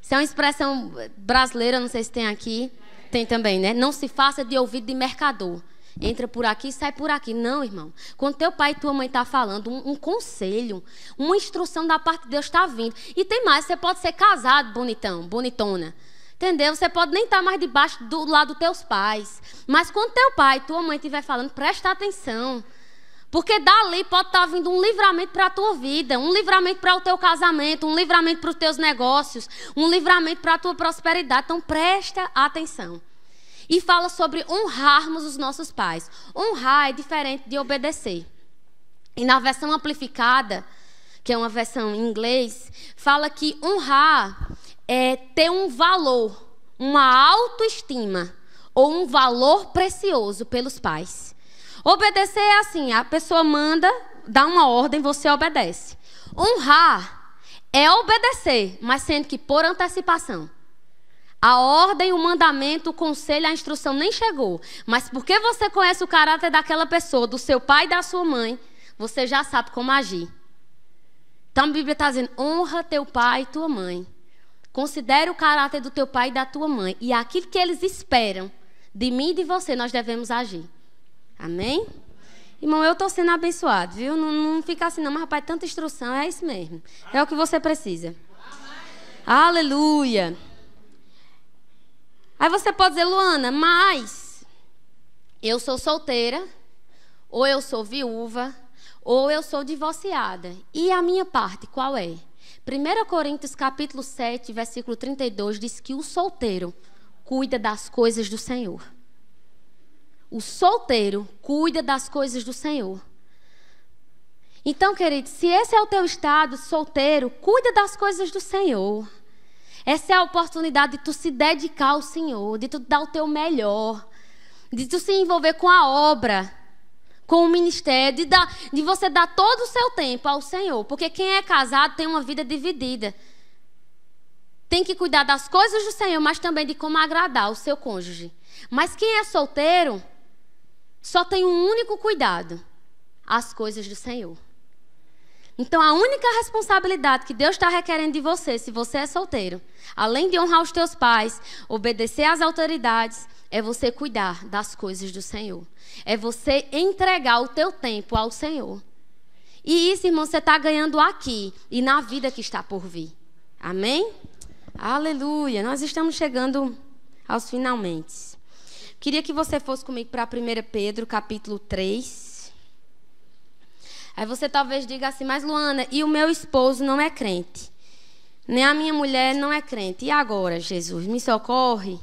Isso é uma expressão brasileira, não sei se tem aqui. Tem também, né? Não se faça de ouvido de mercador. Entra por aqui e sai por aqui. Não, irmão. Quando teu pai e tua mãe estão falando, um conselho, uma instrução da parte de Deus está vindo. E tem mais, você pode ser casado, bonitão, bonitona. Entendeu? Você pode nem estar mais debaixo do lado dos teus pais. Mas quando teu pai e tua mãe estiver falando, presta atenção. Porque dali pode estar vindo um livramento para a tua vida, um livramento para o teu casamento, um livramento para os teus negócios, um livramento para a tua prosperidade. Então presta atenção. E fala sobre honrarmos os nossos pais. Honrar é diferente de obedecer. E na versão amplificada, que é uma versão em inglês, fala que honrar é ter um valor, uma autoestima ou um valor precioso pelos pais. Obedecer é assim, a pessoa manda, dá uma ordem, você obedece. Honrar é obedecer, mas sendo que por antecipação. A ordem, o mandamento, o conselho, a instrução nem chegou. Mas porque você conhece o caráter daquela pessoa, do seu pai e da sua mãe, você já sabe como agir. Então a Bíblia está dizendo, honra teu pai e tua mãe. Considere o caráter do teu pai e da tua mãe. E aquilo que eles esperam de mim e de você, nós devemos agir. Amém? Irmão, eu estou sendo abençoado, viu? Não fica assim não, mas rapaz, tanta instrução, é isso mesmo. É o que você precisa. Aleluia. Aí você pode dizer, Luana, mas eu sou solteira, ou eu sou viúva, ou eu sou divorciada. E a minha parte, qual é? 1 Coríntios capítulo 7, versículo 32, diz que o solteiro cuida das coisas do Senhor. O solteiro cuida das coisas do Senhor. Então, querido, se esse é o teu estado, solteiro, cuida das coisas do Senhor. Essa é a oportunidade de tu se dedicar ao Senhor, de tu dar o teu melhor, de tu se envolver com a obra, com o ministério, de você dar todo o seu tempo ao Senhor. Porque quem é casado tem uma vida dividida. Tem que cuidar das coisas do Senhor, mas também de como agradar o seu cônjuge. Mas quem é solteiro só tem um único cuidado: as coisas do Senhor. Então a única responsabilidade que Deus está requerendo de você, se você é solteiro, além de honrar os teus pais, obedecer às autoridades, é você cuidar das coisas do Senhor. É você entregar o teu tempo ao Senhor. E isso, irmão, você está ganhando aqui e na vida que está por vir. Amém? Aleluia. Nós estamos chegando aos finalmente. Queria que você fosse comigo para 1 Pedro, capítulo 3. Aí você talvez diga assim, mas Luana, e o meu esposo não é crente? Nem a minha mulher não é crente. E agora, Jesus, me socorre?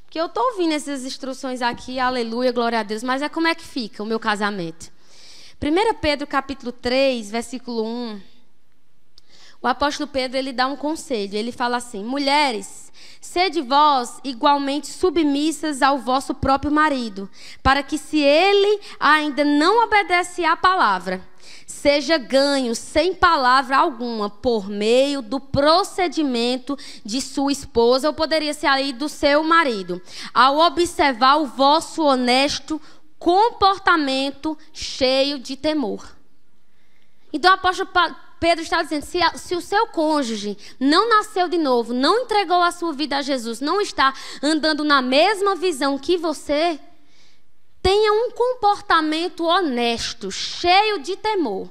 Porque eu estou ouvindo essas instruções aqui, aleluia, glória a Deus, mas é como é que fica o meu casamento? 1 Pedro, capítulo 3, versículo 1. O apóstolo Pedro, ele dá um conselho. Ele fala assim, mulheres, sede vós igualmente submissas ao vosso próprio marido, para que se ele ainda não obedece à palavra, seja ganho sem palavra alguma por meio do procedimento de sua esposa, ou poderia ser aí do seu marido, ao observar o vosso honesto comportamento cheio de temor. Então o apóstolo Pedro está dizendo, se o seu cônjuge não nasceu de novo, não entregou a sua vida a Jesus, não está andando na mesma visão que você, tenha um comportamento honesto, cheio de temor,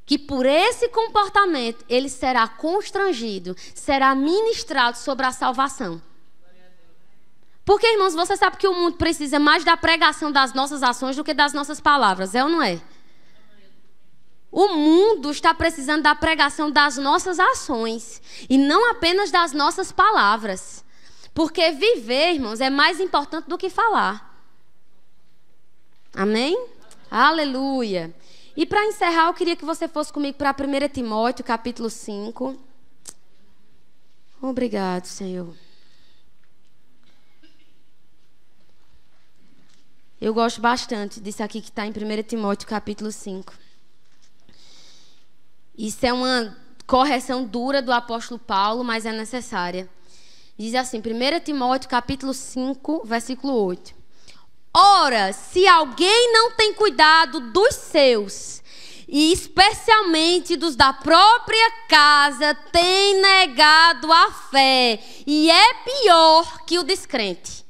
que por esse comportamento ele será constrangido, será ministrado sobre a salvação. Porque, irmãos, você sabe que o mundo precisa mais da pregação das nossas ações do que das nossas palavras, é ou não é? O mundo está precisando da pregação das nossas ações e não apenas das nossas palavras. Porque viver, irmãos, é mais importante do que falar. Amém? Aleluia. E para encerrar, eu queria que você fosse comigo para 1 Timóteo, capítulo 5. Obrigado, Senhor. Eu gosto bastante disso aqui que está em 1 Timóteo, capítulo 5. Isso é uma correção dura do apóstolo Paulo, mas é necessária. Diz assim, 1 Timóteo, capítulo 5, versículo 8. Ora, se alguém não tem cuidado dos seus, e especialmente dos da própria casa, tem negado a fé, e é pior que o descrente.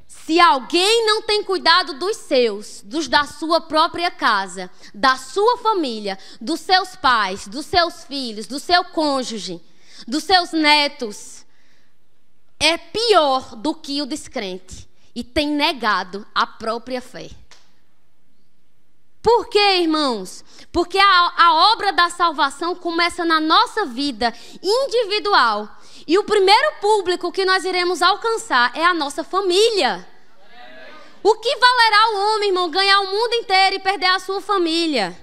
Se alguém não tem cuidado dos seus, dos da sua própria casa, da sua família, dos seus pais, dos seus filhos, do seu cônjuge, dos seus netos, é pior do que o descrente e tem negado a própria fé. Por quê, irmãos? Porque a obra da salvação começa na nossa vida individual. E o primeiro público que nós iremos alcançar é a nossa família. O que valerá o homem, irmão, ganhar o mundo inteiro e perder a sua família?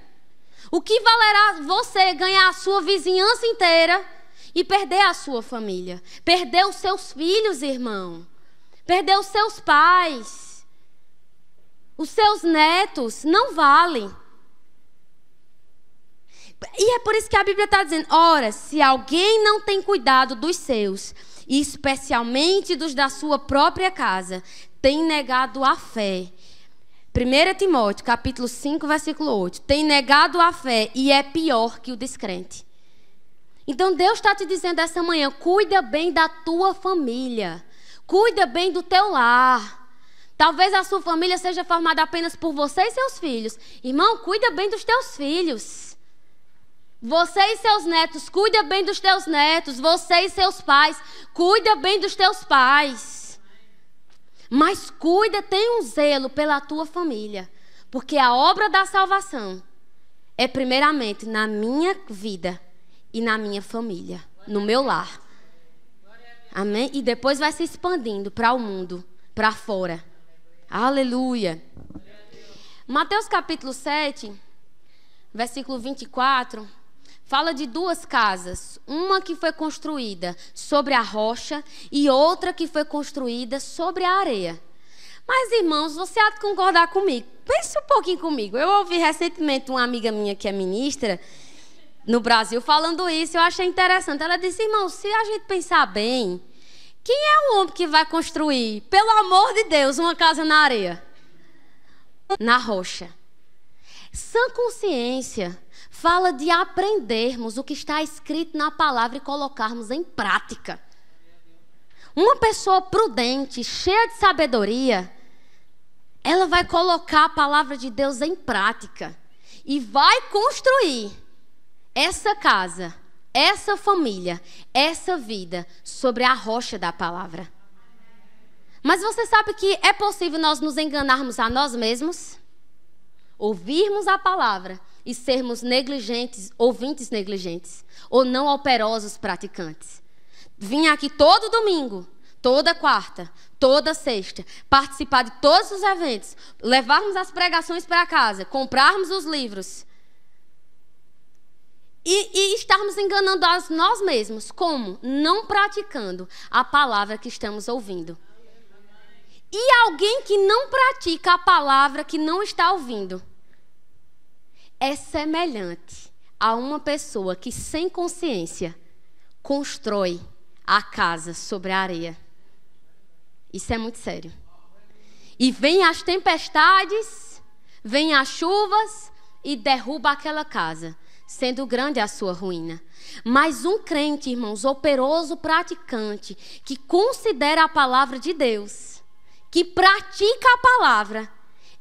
O que valerá você ganhar a sua vizinhança inteira e perder a sua família? Perder os seus filhos, irmão. Perder os seus pais. Os seus netos não valem. E é por isso que a Bíblia está dizendo: ora, se alguém não tem cuidado dos seus, e especialmente dos da sua própria casa, tem negado a fé. 1 Timóteo, capítulo 5, versículo 8. Tem negado a fé e é pior que o descrente. Então Deus está te dizendo essa manhã: cuida bem da tua família. Cuida bem do teu lar. Talvez a sua família seja formada apenas por você e seus filhos. Irmão, cuida bem dos teus filhos. Você e seus netos, cuida bem dos teus netos. Você e seus pais, cuida bem dos teus pais. Mas cuida, tem um zelo pela tua família. Porque a obra da salvação é primeiramente na minha vida e na minha família, no meu lar. Amém? E depois vai se expandindo para o mundo, para fora. Aleluia. Mateus capítulo 7, versículo 24, fala de duas casas. Uma que foi construída sobre a rocha e outra que foi construída sobre a areia. Mas, irmãos, você há de concordar comigo. Pense um pouquinho comigo. Eu ouvi recentemente uma amiga minha que é ministra no Brasil falando isso. Eu achei interessante. Ela disse: irmão, se a gente pensar bem, quem é o homem que vai construir, pelo amor de Deus, uma casa na areia? Na rocha. Sã consciência fala de aprendermos o que está escrito na palavra e colocarmos em prática. Uma pessoa prudente, cheia de sabedoria, ela vai colocar a palavra de Deus em prática e vai construir essa casa, essa família, essa vida sobre a rocha da palavra. Mas você sabe que é possível nós nos enganarmos a nós mesmos? Ouvirmos a palavra e sermos negligentes, ouvintes negligentes, ou não operosos praticantes. Vim aqui todo domingo, toda quarta, toda sexta, participar de todos os eventos, levarmos as pregações para casa, comprarmos os livros, e estarmos enganando a nós mesmos. Como? Não praticando a palavra que estamos ouvindo. E alguém que não pratica a palavra que não está ouvindo é semelhante a uma pessoa que, sem consciência, constrói a casa sobre a areia. Isso é muito sério. E vem as tempestades, vem as chuvas e derruba aquela casa, sendo grande a sua ruína. Mas um crente, irmãos, operoso, praticante, que considera a palavra de Deus, que pratica a palavra,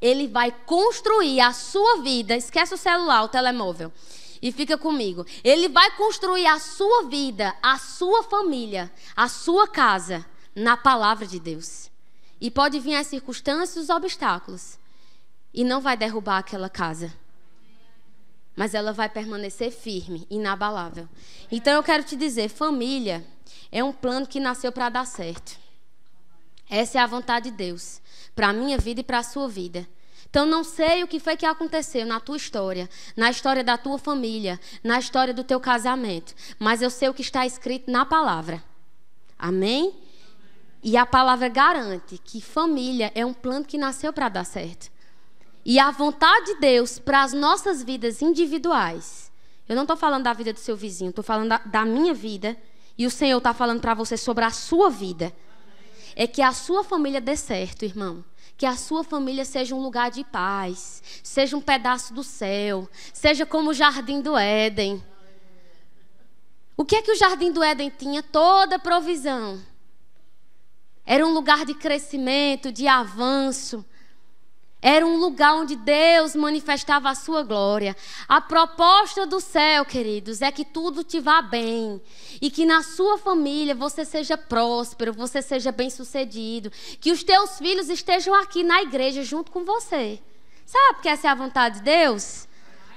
ele vai construir a sua vida. Esquece o celular, o telemóvel, e fica comigo. Ele vai construir a sua vida, a sua família, a sua casa na palavra de Deus. E pode vir as circunstâncias e os obstáculos, e não vai derrubar aquela casa, mas ela vai permanecer firme, inabalável. Então eu quero te dizer, família é um plano que nasceu para dar certo. Essa é a vontade de Deus para a minha vida e para a sua vida. Então não sei o que foi que aconteceu na tua história, na história da tua família, na história do teu casamento, mas eu sei o que está escrito na palavra. Amém? E a palavra garante que família é um plano que nasceu para dar certo. E a vontade de Deus para as nossas vidas individuais. Eu não estou falando da vida do seu vizinho, estou falando da minha vida. E o Senhor está falando para você sobre a sua vida. É que a sua família dê certo, irmão. Que a sua família seja um lugar de paz. Seja um pedaço do céu. Seja como o Jardim do Éden. O que é que o Jardim do Éden tinha? Toda provisão. Era um lugar de crescimento, de avanço. Era um lugar onde Deus manifestava a sua glória. A proposta do céu, queridos, é que tudo te vá bem. E que na sua família você seja próspero, você seja bem-sucedido. Que os teus filhos estejam aqui na igreja junto com você. Sabe que essa é a vontade de Deus?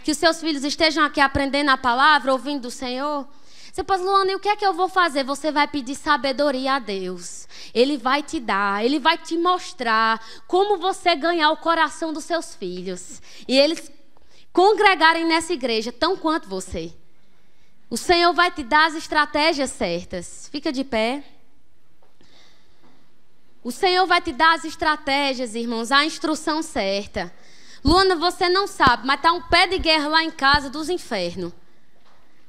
Que os seus filhos estejam aqui aprendendo a palavra, ouvindo do Senhor. Você pode, Luana, e o que é que eu vou fazer? Você vai pedir sabedoria a Deus. Ele vai te dar, Ele vai te mostrar como você ganhar o coração dos seus filhos. E eles congregarem nessa igreja tão quanto você. O Senhor vai te dar as estratégias certas. Fica de pé. O Senhor vai te dar as estratégias, irmãos, a instrução certa. Luana, você não sabe, mas está um pé de guerra lá em casa dos infernos.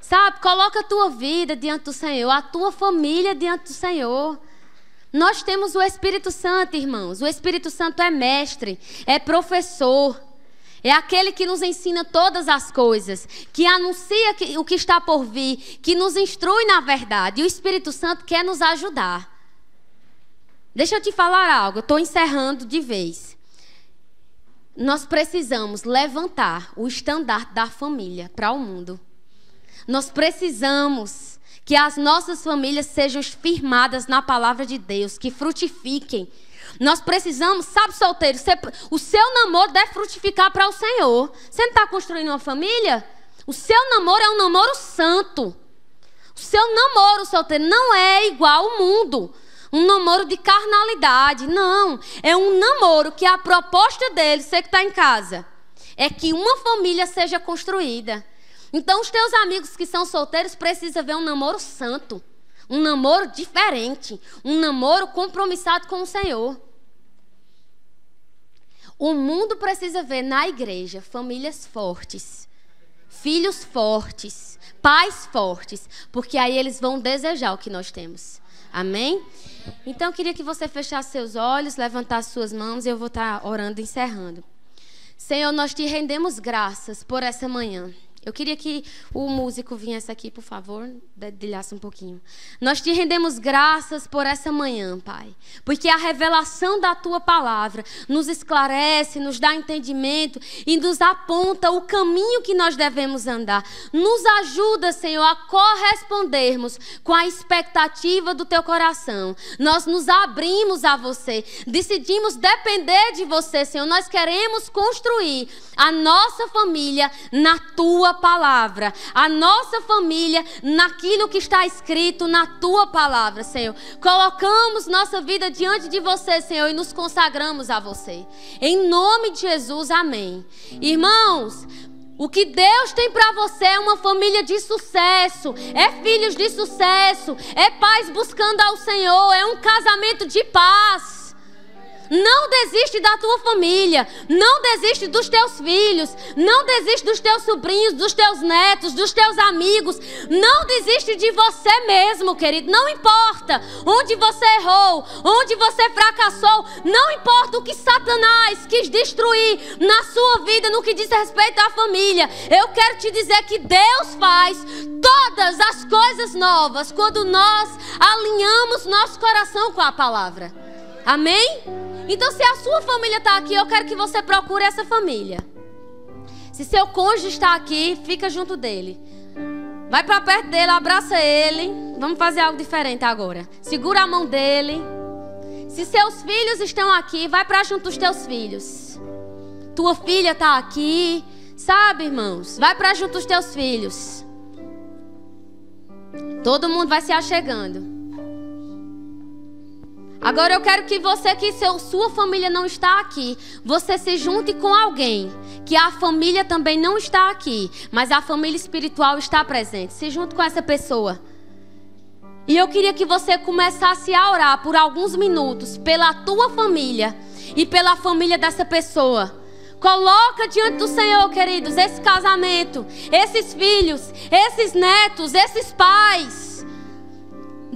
Sabe, coloca a tua vida diante do Senhor, a tua família diante do Senhor. Nós temos o Espírito Santo, irmãos. O Espírito Santo é mestre, é professor. É aquele que nos ensina todas as coisas, que anuncia o que está por vir, que nos instrui na verdade. E o Espírito Santo quer nos ajudar. Deixa eu te falar algo, eu estou encerrando de vez. Nós precisamos levantar o estandarte da família para o mundo. Nós precisamos que as nossas famílias sejam firmadas na palavra de Deus, que frutifiquem. Nós precisamos, sabe, solteiro, o seu namoro deve frutificar para o Senhor. Você não está construindo uma família? O seu namoro é um namoro santo. O seu namoro, solteiro, não é igual ao mundo. Um namoro de carnalidade, não. É um namoro que a proposta dele, você que está em casa, é que uma família seja construída. Então, os teus amigos que são solteiros precisam ver um namoro santo. Um namoro diferente. Um namoro compromissado com o Senhor. O mundo precisa ver na igreja famílias fortes. Filhos fortes. Pais fortes. Porque aí eles vão desejar o que nós temos. Amém? Então, eu queria que você fechasse seus olhos, levantasse suas mãos e eu vou estar orando e encerrando. Senhor, nós te rendemos graças por essa manhã. Eu queria que o músico viesse aqui, por favor, dedilhasse um pouquinho. Nós te rendemos graças por essa manhã, Pai. Porque a revelação da Tua palavra nos esclarece, nos dá entendimento e nos aponta o caminho que nós devemos andar. Nos ajuda, Senhor, a correspondermos com a expectativa do Teu coração. Nós nos abrimos a Você, decidimos depender de Você, Senhor. Nós queremos construir a nossa família na Tua palavra, a nossa família naquilo que está escrito na Tua palavra, Senhor. Colocamos nossa vida diante de Você, Senhor, e nos consagramos a Você. Em nome de Jesus, amém. Irmãos, o que Deus tem para você é uma família de sucesso, é filhos de sucesso, é pais buscando ao Senhor, é um casamento de paz. Não desiste da tua família, não desiste dos teus filhos, não desiste dos teus sobrinhos, dos teus netos, dos teus amigos. Não desiste de você mesmo, querido. Não importa onde você errou, onde você fracassou, não importa o que Satanás quis destruir na sua vida no que diz respeito à família. Eu quero te dizer que Deus faz todas as coisas novas quando nós alinhamos nosso coração com a palavra. Amém? Então, se a sua família está aqui, eu quero que você procure essa família. Se seu cônjuge está aqui, fica junto dele. Vai para perto dele, abraça ele. Vamos fazer algo diferente agora. Segura a mão dele. Se seus filhos estão aqui, vai para junto dos teus filhos. Tua filha está aqui. Sabe, irmãos? Vai para junto dos teus filhos. Todo mundo vai se achegando. Agora eu quero que você, que sua família não está aqui, você se junte com alguém, que a família também não está aqui, mas a família espiritual está presente. Se junte com essa pessoa. E eu queria que você começasse a orar por alguns minutos pela tua família e pela família dessa pessoa. Coloca diante do Senhor, queridos, esse casamento, esses filhos, esses netos, esses pais.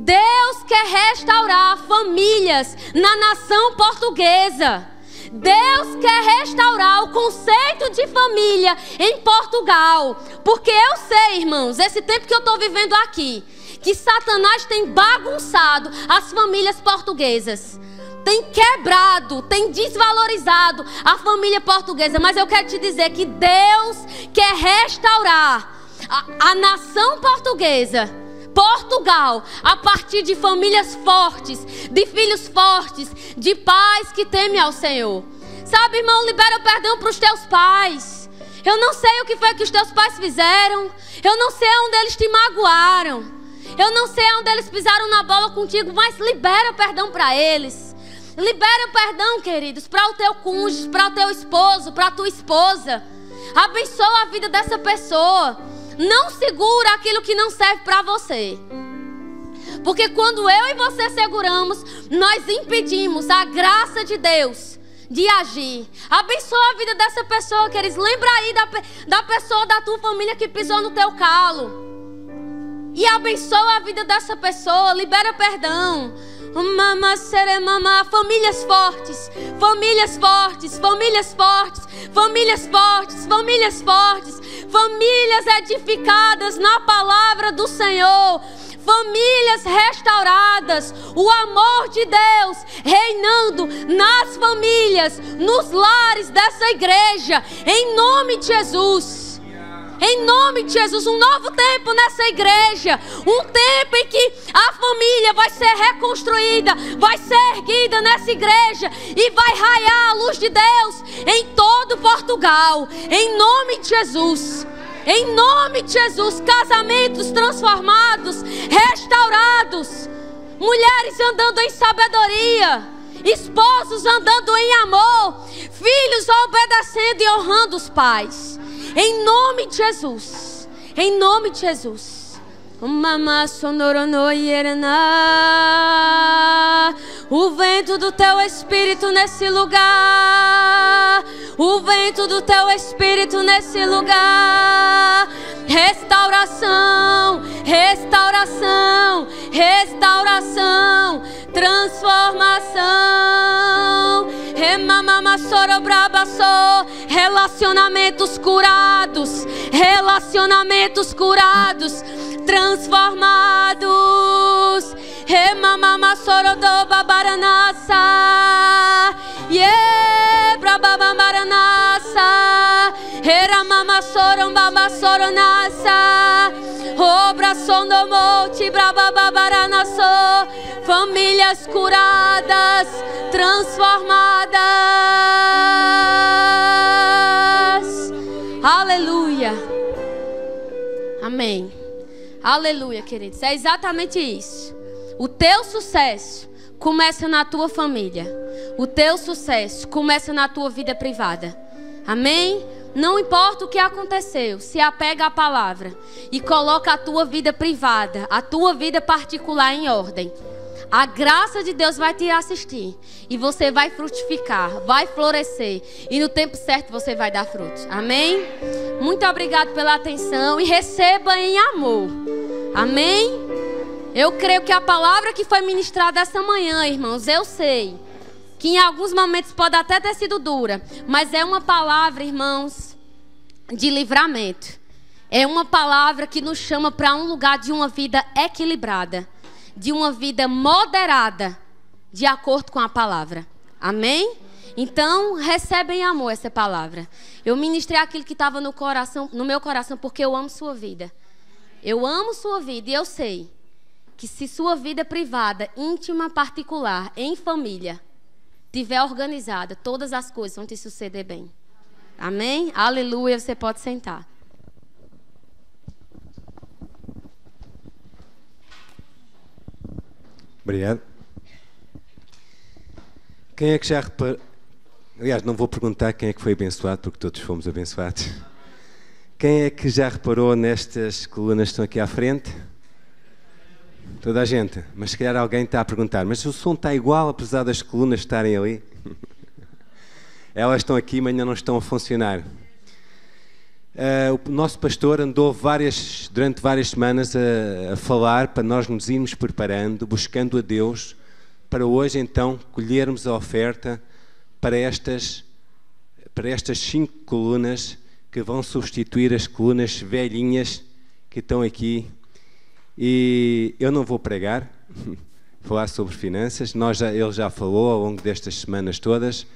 Deus quer restaurar famílias na nação portuguesa. Deus quer restaurar o conceito de família em Portugal. Porque eu sei, irmãos, esse tempo que eu estou vivendo aqui, que Satanás tem bagunçado as famílias portuguesas. tem quebrado, tem desvalorizado a família portuguesa. Mas eu quero te dizer que Deus quer restaurar a nação portuguesa, Portugal, a partir de famílias fortes, de filhos fortes, de pais que temem ao Senhor. Sabe, irmão, libera o perdão para os teus pais. Eu não sei o que foi que os teus pais fizeram. Eu não sei onde eles te magoaram. Eu não sei onde eles pisaram na bola contigo, mas libera o perdão para eles. Libera o perdão, queridos, para o teu cônjuge, para o teu esposo, para a tua esposa. Abençoa a vida dessa pessoa. Não segura aquilo que não serve para você. Porque quando eu e você seguramos, nós impedimos a graça de Deus de agir. Abençoa a vida dessa pessoa, queridos. Lembra aí da pessoa da tua família que pisou no teu calo. E abençoa a vida dessa pessoa. Libera perdão. Famílias fortes, famílias fortes, famílias fortes, famílias fortes, famílias fortes, famílias edificadas na palavra do Senhor, famílias restauradas, o amor de Deus reinando nas famílias, nos lares dessa igreja, em nome de Jesus. Em nome de Jesus, um novo tempo nessa igreja. Um tempo em que a família vai ser reconstruída, vai ser erguida nessa igreja e vai raiar a luz de Deus em todo Portugal. Em nome de Jesus. Em nome de Jesus, casamentos transformados, restaurados. Mulheres andando em sabedoria. Esposos andando em amor. Filhos obedecendo e honrando os pais. Em nome de Jesus. Em nome de Jesus. O vento do teu Espírito nesse lugar. O vento do teu Espírito nesse lugar. Restauração, restauração, restauração, transformação. Relacionamentos curados, relacionamentos curados, transformados. Famílias curadas, transformadas. Aleluia. Amém. Aleluia, queridos. É exatamente isso. O teu sucesso começa na tua família. O teu sucesso começa na tua vida privada. Amém? Não importa o que aconteceu, se apega à palavra e coloca a tua vida privada, a tua vida particular em ordem. A graça de Deus vai te assistir e você vai frutificar, vai florescer e no tempo certo você vai dar frutos. Amém? Muito obrigado pela atenção e receba em amor. Amém? Eu creio que a palavra que foi ministrada essa manhã, irmãos, eu sei que em alguns momentos pode até ter sido dura, mas é uma palavra, irmãos, de livramento. É uma palavra que nos chama para um lugar de uma vida equilibrada, de uma vida moderada, de acordo com a palavra. Amém? Então, recebe em amor essa palavra. Eu ministrei aquilo que estava no meu coração, porque eu amo sua vida. Eu amo sua vida e eu sei que se sua vida privada, íntima, particular, em família, estiver organizada, todas as coisas vão te suceder bem. Amém? Aleluia, você pode sentar. Obrigado. Quem é que já reparou? Aliás, não vou perguntar quem é que foi abençoado, porque todos fomos abençoados. Quem é que já reparou nestas colunas que estão aqui à frente? Toda a gente. Mas se calhar alguém está a perguntar, mas o som está igual, apesar das colunas estarem ali? Elas estão aqui, mas ainda não estão a funcionar. O nosso pastor andou durante várias semanas a falar para nós nos irmos preparando, buscando a Deus, para hoje então colhermos a oferta para estas 5 colunas que vão substituir as colunas velhinhas que estão aqui. E eu não vou pregar, falar sobre finanças. Ele já falou ao longo destas semanas todas.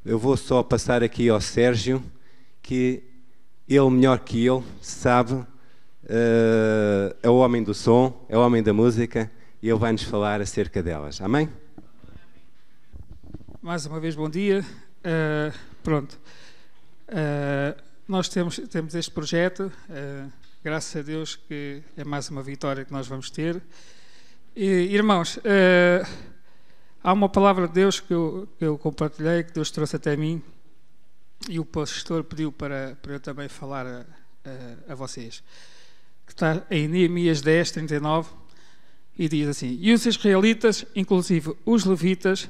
Eu vou só passar aqui ao Sérgio, que ele, melhor que eu, sabe, é o homem do som, é o homem da música, e ele vai-nos falar acerca delas. Amém? Mais uma vez, bom dia. Nós temos este projeto, graças a Deus que é mais uma vitória que nós vamos ter. E, irmãos, há uma palavra de Deus que eu compartilhei, que Deus trouxe até mim, e o pastor pediu para eu também falar a vocês, que está em Neemias 10, 39, e diz assim: e os israelitas, inclusive os levitas,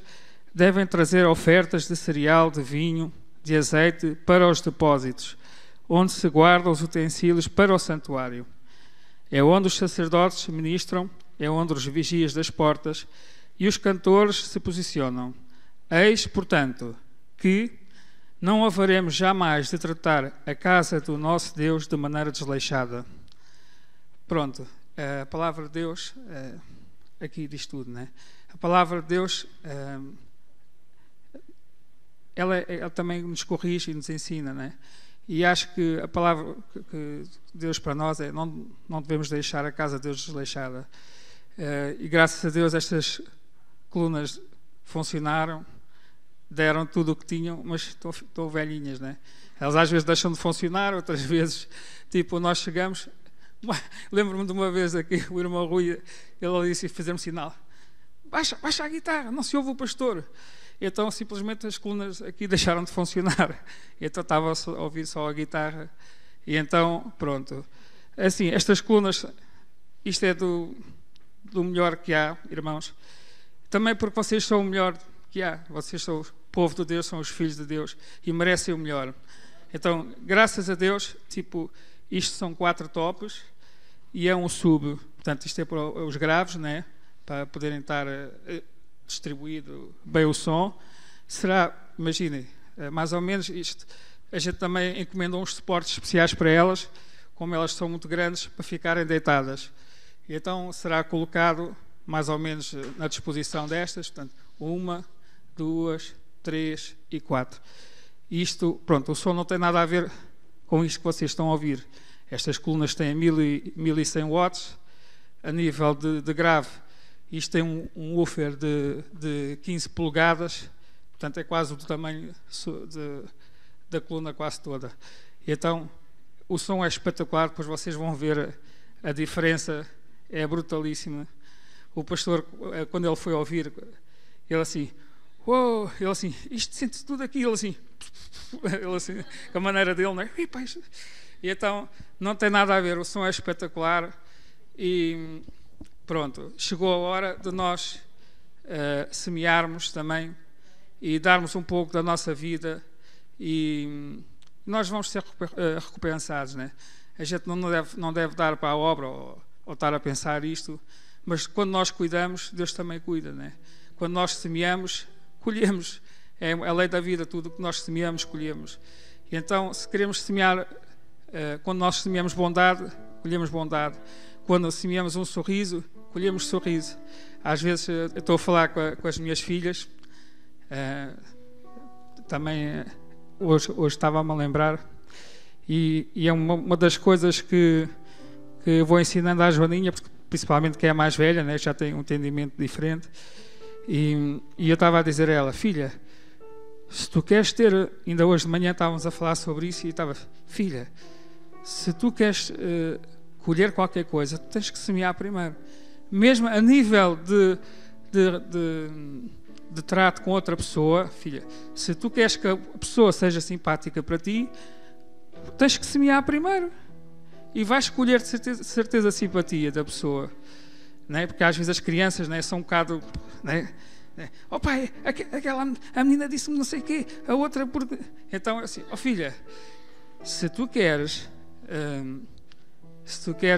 devem trazer ofertas de cereal, de vinho, de azeite para os depósitos, onde se guardam os utensílios para o santuário. É onde os sacerdotes ministram, é onde os vigias das portas e os cantores se posicionam. Eis, portanto, que não haveremos jamais de tratar a casa do nosso Deus de maneira desleixada. Pronto, a palavra de Deus aqui diz tudo, né? A palavra de Deus ela também nos corrige e nos ensina, né? E acho que a palavra que Deus para nós é não devemos deixar a casa de Deus desleixada. E graças a Deus estas colunas funcionaram, deram tudo o que tinham, mas estão velhinhas, né? Elas às vezes deixam de funcionar, outras vezes, tipo, nós chegamos... Lembro-me de uma vez aqui, o irmão Rui, ele disse, fizemos sinal: baixa a guitarra, não se ouve o pastor. Então simplesmente as colunas aqui deixaram de funcionar, então estava a ouvir só a guitarra. E então pronto, assim, estas colunas, isto é do melhor que há, irmãos, também porque vocês são o melhor que há, vocês são o povo de Deus, são os filhos de Deus e merecem o melhor. Então graças a Deus, tipo, isto são 4 tops e é um sub, portanto isto é para os graves, né, para poderem estar distribuído bem o som. Será, imaginem, mais ou menos isto. A gente também encomenda uns suportes especiais para elas, como elas são muito grandes, para ficarem deitadas. E então será colocado mais ou menos na disposição destas, portanto, 1, 2, 3 e 4. Isto, pronto, o som não tem nada a ver com isto que vocês estão a ouvir. Estas colunas têm 1100 watts. A nível de grave, isto tem um woofer de 15 polegadas, portanto é quase do tamanho da coluna quase toda. E então o som é espetacular, depois vocês vão ver a diferença, é brutalíssima. O pastor, quando ele foi ouvir, ele assim, uou, ele assim, isto sente-se tudo aqui, ele assim, a maneira dele, não é? E então não tem nada a ver, o som é espetacular. E pronto, chegou a hora de nós semearmos também e darmos um pouco da nossa vida, e nós vamos ser recompensados, né? A gente não deve dar para a obra ou estar a pensar isto, mas quando nós cuidamos, Deus também cuida, né? Quando nós semeamos, colhemos. É a lei da vida, tudo o que nós semeamos, colhemos. E então, se queremos semear, quando nós semeamos bondade, colhemos bondade. Quando semeamos um sorriso, colhemos sorriso. Às vezes eu estou a falar com as minhas filhas, também hoje estava-me a lembrar, e é uma das coisas que eu vou ensinando à Joaninha, principalmente que é a mais velha, né, já tem um entendimento diferente, e eu estava a dizer a ela: filha, se tu queres ter, ainda hoje de manhã estávamos a falar sobre isso, e estava: filha, se tu queres colher qualquer coisa, tu tens que semear primeiro. Mesmo a nível de trato com outra pessoa, filha, se tu queres que a pessoa seja simpática para ti, tens que semear primeiro. E vais colher de certeza a simpatia da pessoa. Não é? Porque às vezes as crianças, não é, são um bocado... Não é? Oh pai, a menina disse-me não sei o quê, a outra... Então, assim, oh filha, se tu queres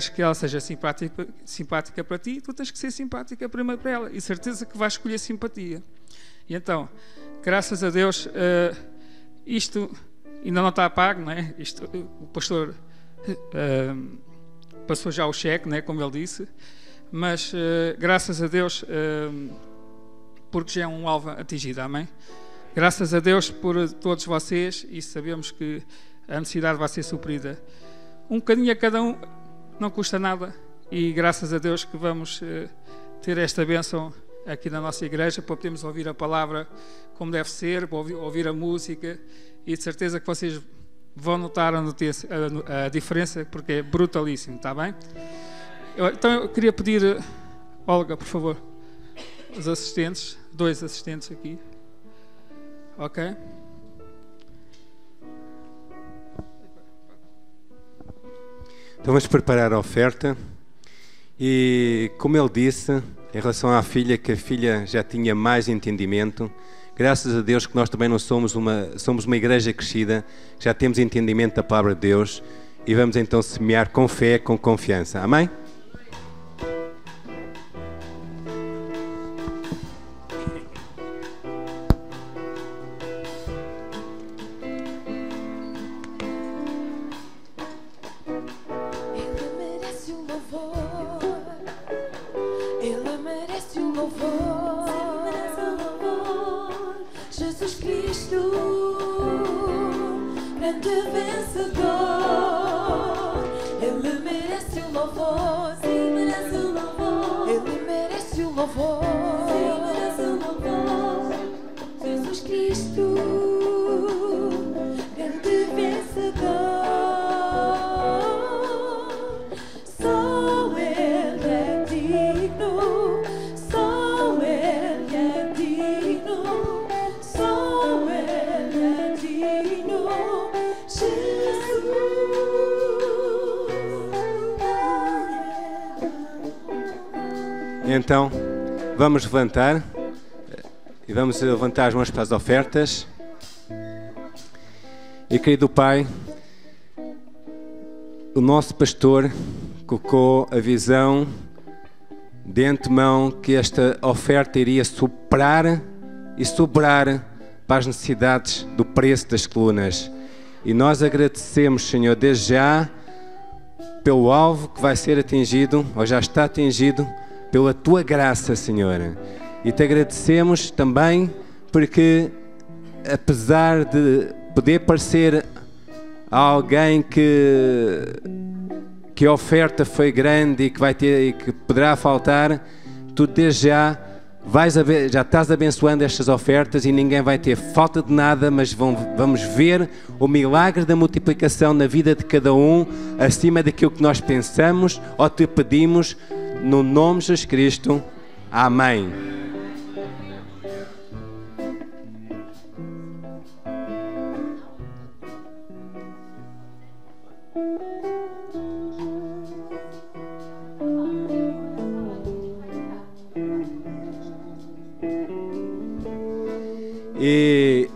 que ela seja simpática para ti, tu tens que ser simpática primeiro para ela, e certeza que vais escolher simpatia. E então, graças a Deus, isto ainda não está pago, não é? O pastor passou já o cheque, não é? Como ele disse, mas graças a Deus, porque já é um alvo atingido, amém? Graças a Deus por todos vocês, e sabemos que a necessidade vai ser suprida. Um bocadinho a cada um, não custa nada, e graças a Deus que vamos ter esta bênção aqui na nossa igreja, para podermos ouvir a palavra como deve ser, para ouvir a música, e de certeza que vocês vão notar a diferença, porque é brutalíssimo, está bem? Então eu queria pedir, Olga, por favor, os assistentes, 2 assistentes aqui, ok? Então vamos preparar a oferta e, como ele disse, em relação à filha, que a filha já tinha mais entendimento, graças a Deus que nós também não somos uma igreja crescida, já temos entendimento da palavra de Deus e vamos então semear com fé, com confiança. Amém? Então, vamos levantar e vamos levantar as mãos para as ofertas. E querido Pai, o nosso pastor colocou a visão de antemão que esta oferta iria soprar e sobrar para as necessidades do preço das colunas. E nós agradecemos, Senhor, desde já, pelo alvo que vai ser atingido, ou já está atingido, pela Tua graça, Senhor. E Te agradecemos também porque, apesar de poder parecer a alguém que a oferta foi grande e que vai ter e que poderá faltar, Tu desde já estás abençoando estas ofertas e ninguém vai ter falta de nada, mas vamos ver o milagre da multiplicação na vida de cada um, acima daquilo que nós pensamos ou Te pedimos, no nome de Jesus Cristo. Amém. E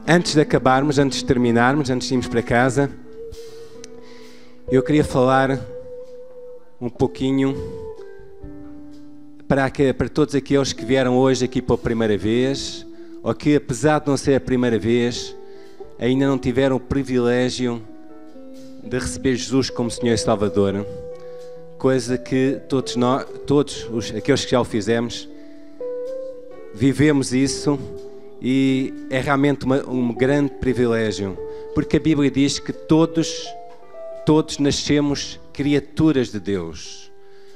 antes de acabarmos, antes de terminarmos, antes de irmos para casa, eu queria falar um pouquinho para todos aqueles que vieram hoje aqui pela primeira vez, ou que, apesar de não ser a primeira vez, ainda não tiveram o privilégio de receber Jesus como Senhor e Salvador, coisa que todos aqueles que já o fizemos, vivemos isso e é realmente um grande privilégio, porque a Bíblia diz que todos nascemos criaturas de Deus,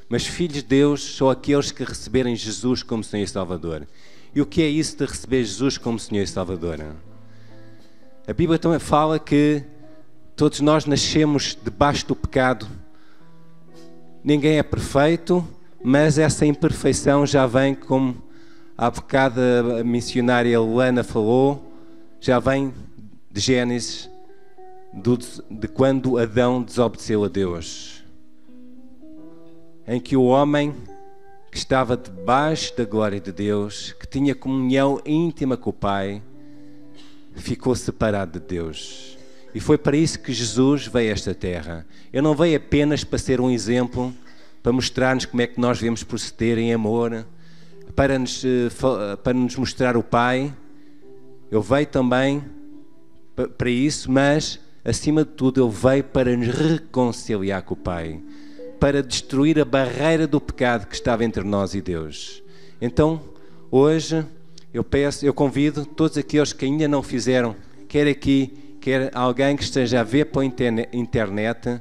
mas filhos de Deus são aqueles que receberem Jesus como Senhor e Salvador. E o que é isso de receber Jesus como Senhor e Salvador? A Bíblia também fala que todos nós nascemos debaixo do pecado. Ninguém é perfeito, mas essa imperfeição já vem, como há bocado a missionária Luana falou, já vem de Gênesis, de quando Adão desobedeceu a Deus, em que o homem que estava debaixo da glória de Deus, que tinha comunhão íntima com o Pai, ficou separado de Deus. E foi para isso que Jesus veio a esta terra. Ele não veio apenas para ser um exemplo, para mostrar-nos como é que nós devemos proceder em amor, para nos mostrar o Pai. Ele veio também para isso, mas acima de tudo Ele veio para nos reconciliar com o Pai. para destruir a barreira do pecado que estava entre nós e Deus. Então, hoje, eu convido todos aqueles que ainda não fizeram, quer aqui, quer alguém que esteja a ver pela internet,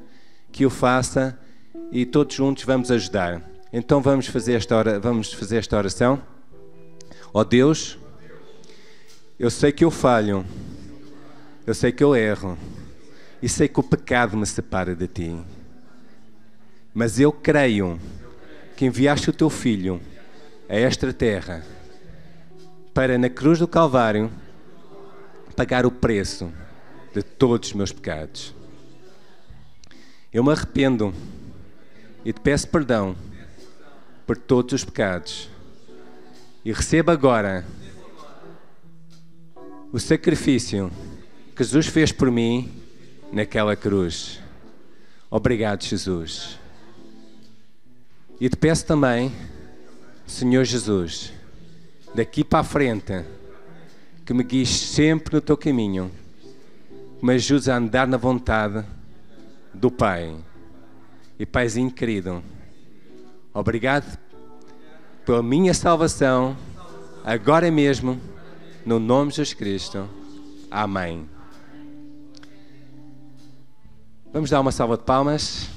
que o faça, e todos juntos vamos ajudar. Então vamos fazer esta oração. Ó Deus, eu sei que eu falho, eu sei que eu erro, e sei que o pecado me separa de Ti. Mas eu creio que enviaste o Teu Filho a esta terra para, na cruz do Calvário, pagar o preço de todos os meus pecados. Eu me arrependo e te peço perdão por todos os pecados e recebo agora o sacrifício que Jesus fez por mim naquela cruz. Obrigado, Jesus. E te peço também, Senhor Jesus, daqui para a frente, que me guies sempre no teu caminho, que me ajudes a andar na vontade do Pai. E Paizinho querido, obrigado pela minha salvação, agora mesmo, no nome de Jesus Cristo. Amém. Vamos dar uma salva de palmas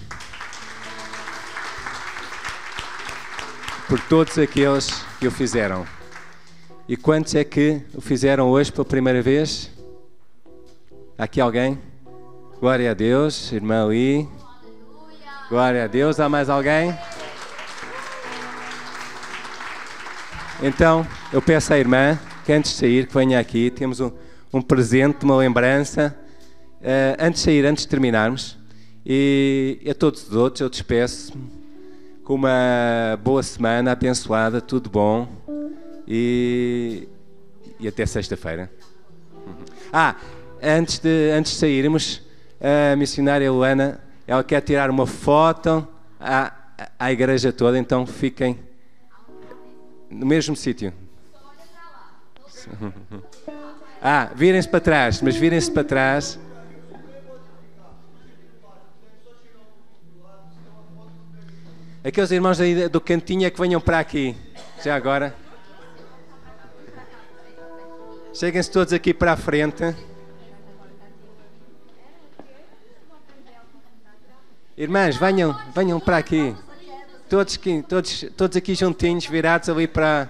por todos aqueles que o fizeram. E quantos é que o fizeram hoje pela primeira vez? Há aqui alguém? Glória a Deus, irmã Ali. Glória a Deus. Há mais alguém? Então, eu peço à irmã que antes de sair, que venha aqui, temos um presente, uma lembrança. Antes de sair, antes de terminarmos, e a todos os outros, eu despeço-me com uma boa semana, abençoada, tudo bom, e até sexta-feira. Antes de sairmos, a missionária Luana, ela quer tirar uma foto à igreja toda, então fiquem no mesmo sítio. Virem-se para trás, mas virem-se para trás. Aqueles irmãos aí do cantinho é que venham para aqui, já agora. Cheguem-se todos aqui para a frente. Irmãs, venham para aqui. Todos aqui juntinhos, virados ali para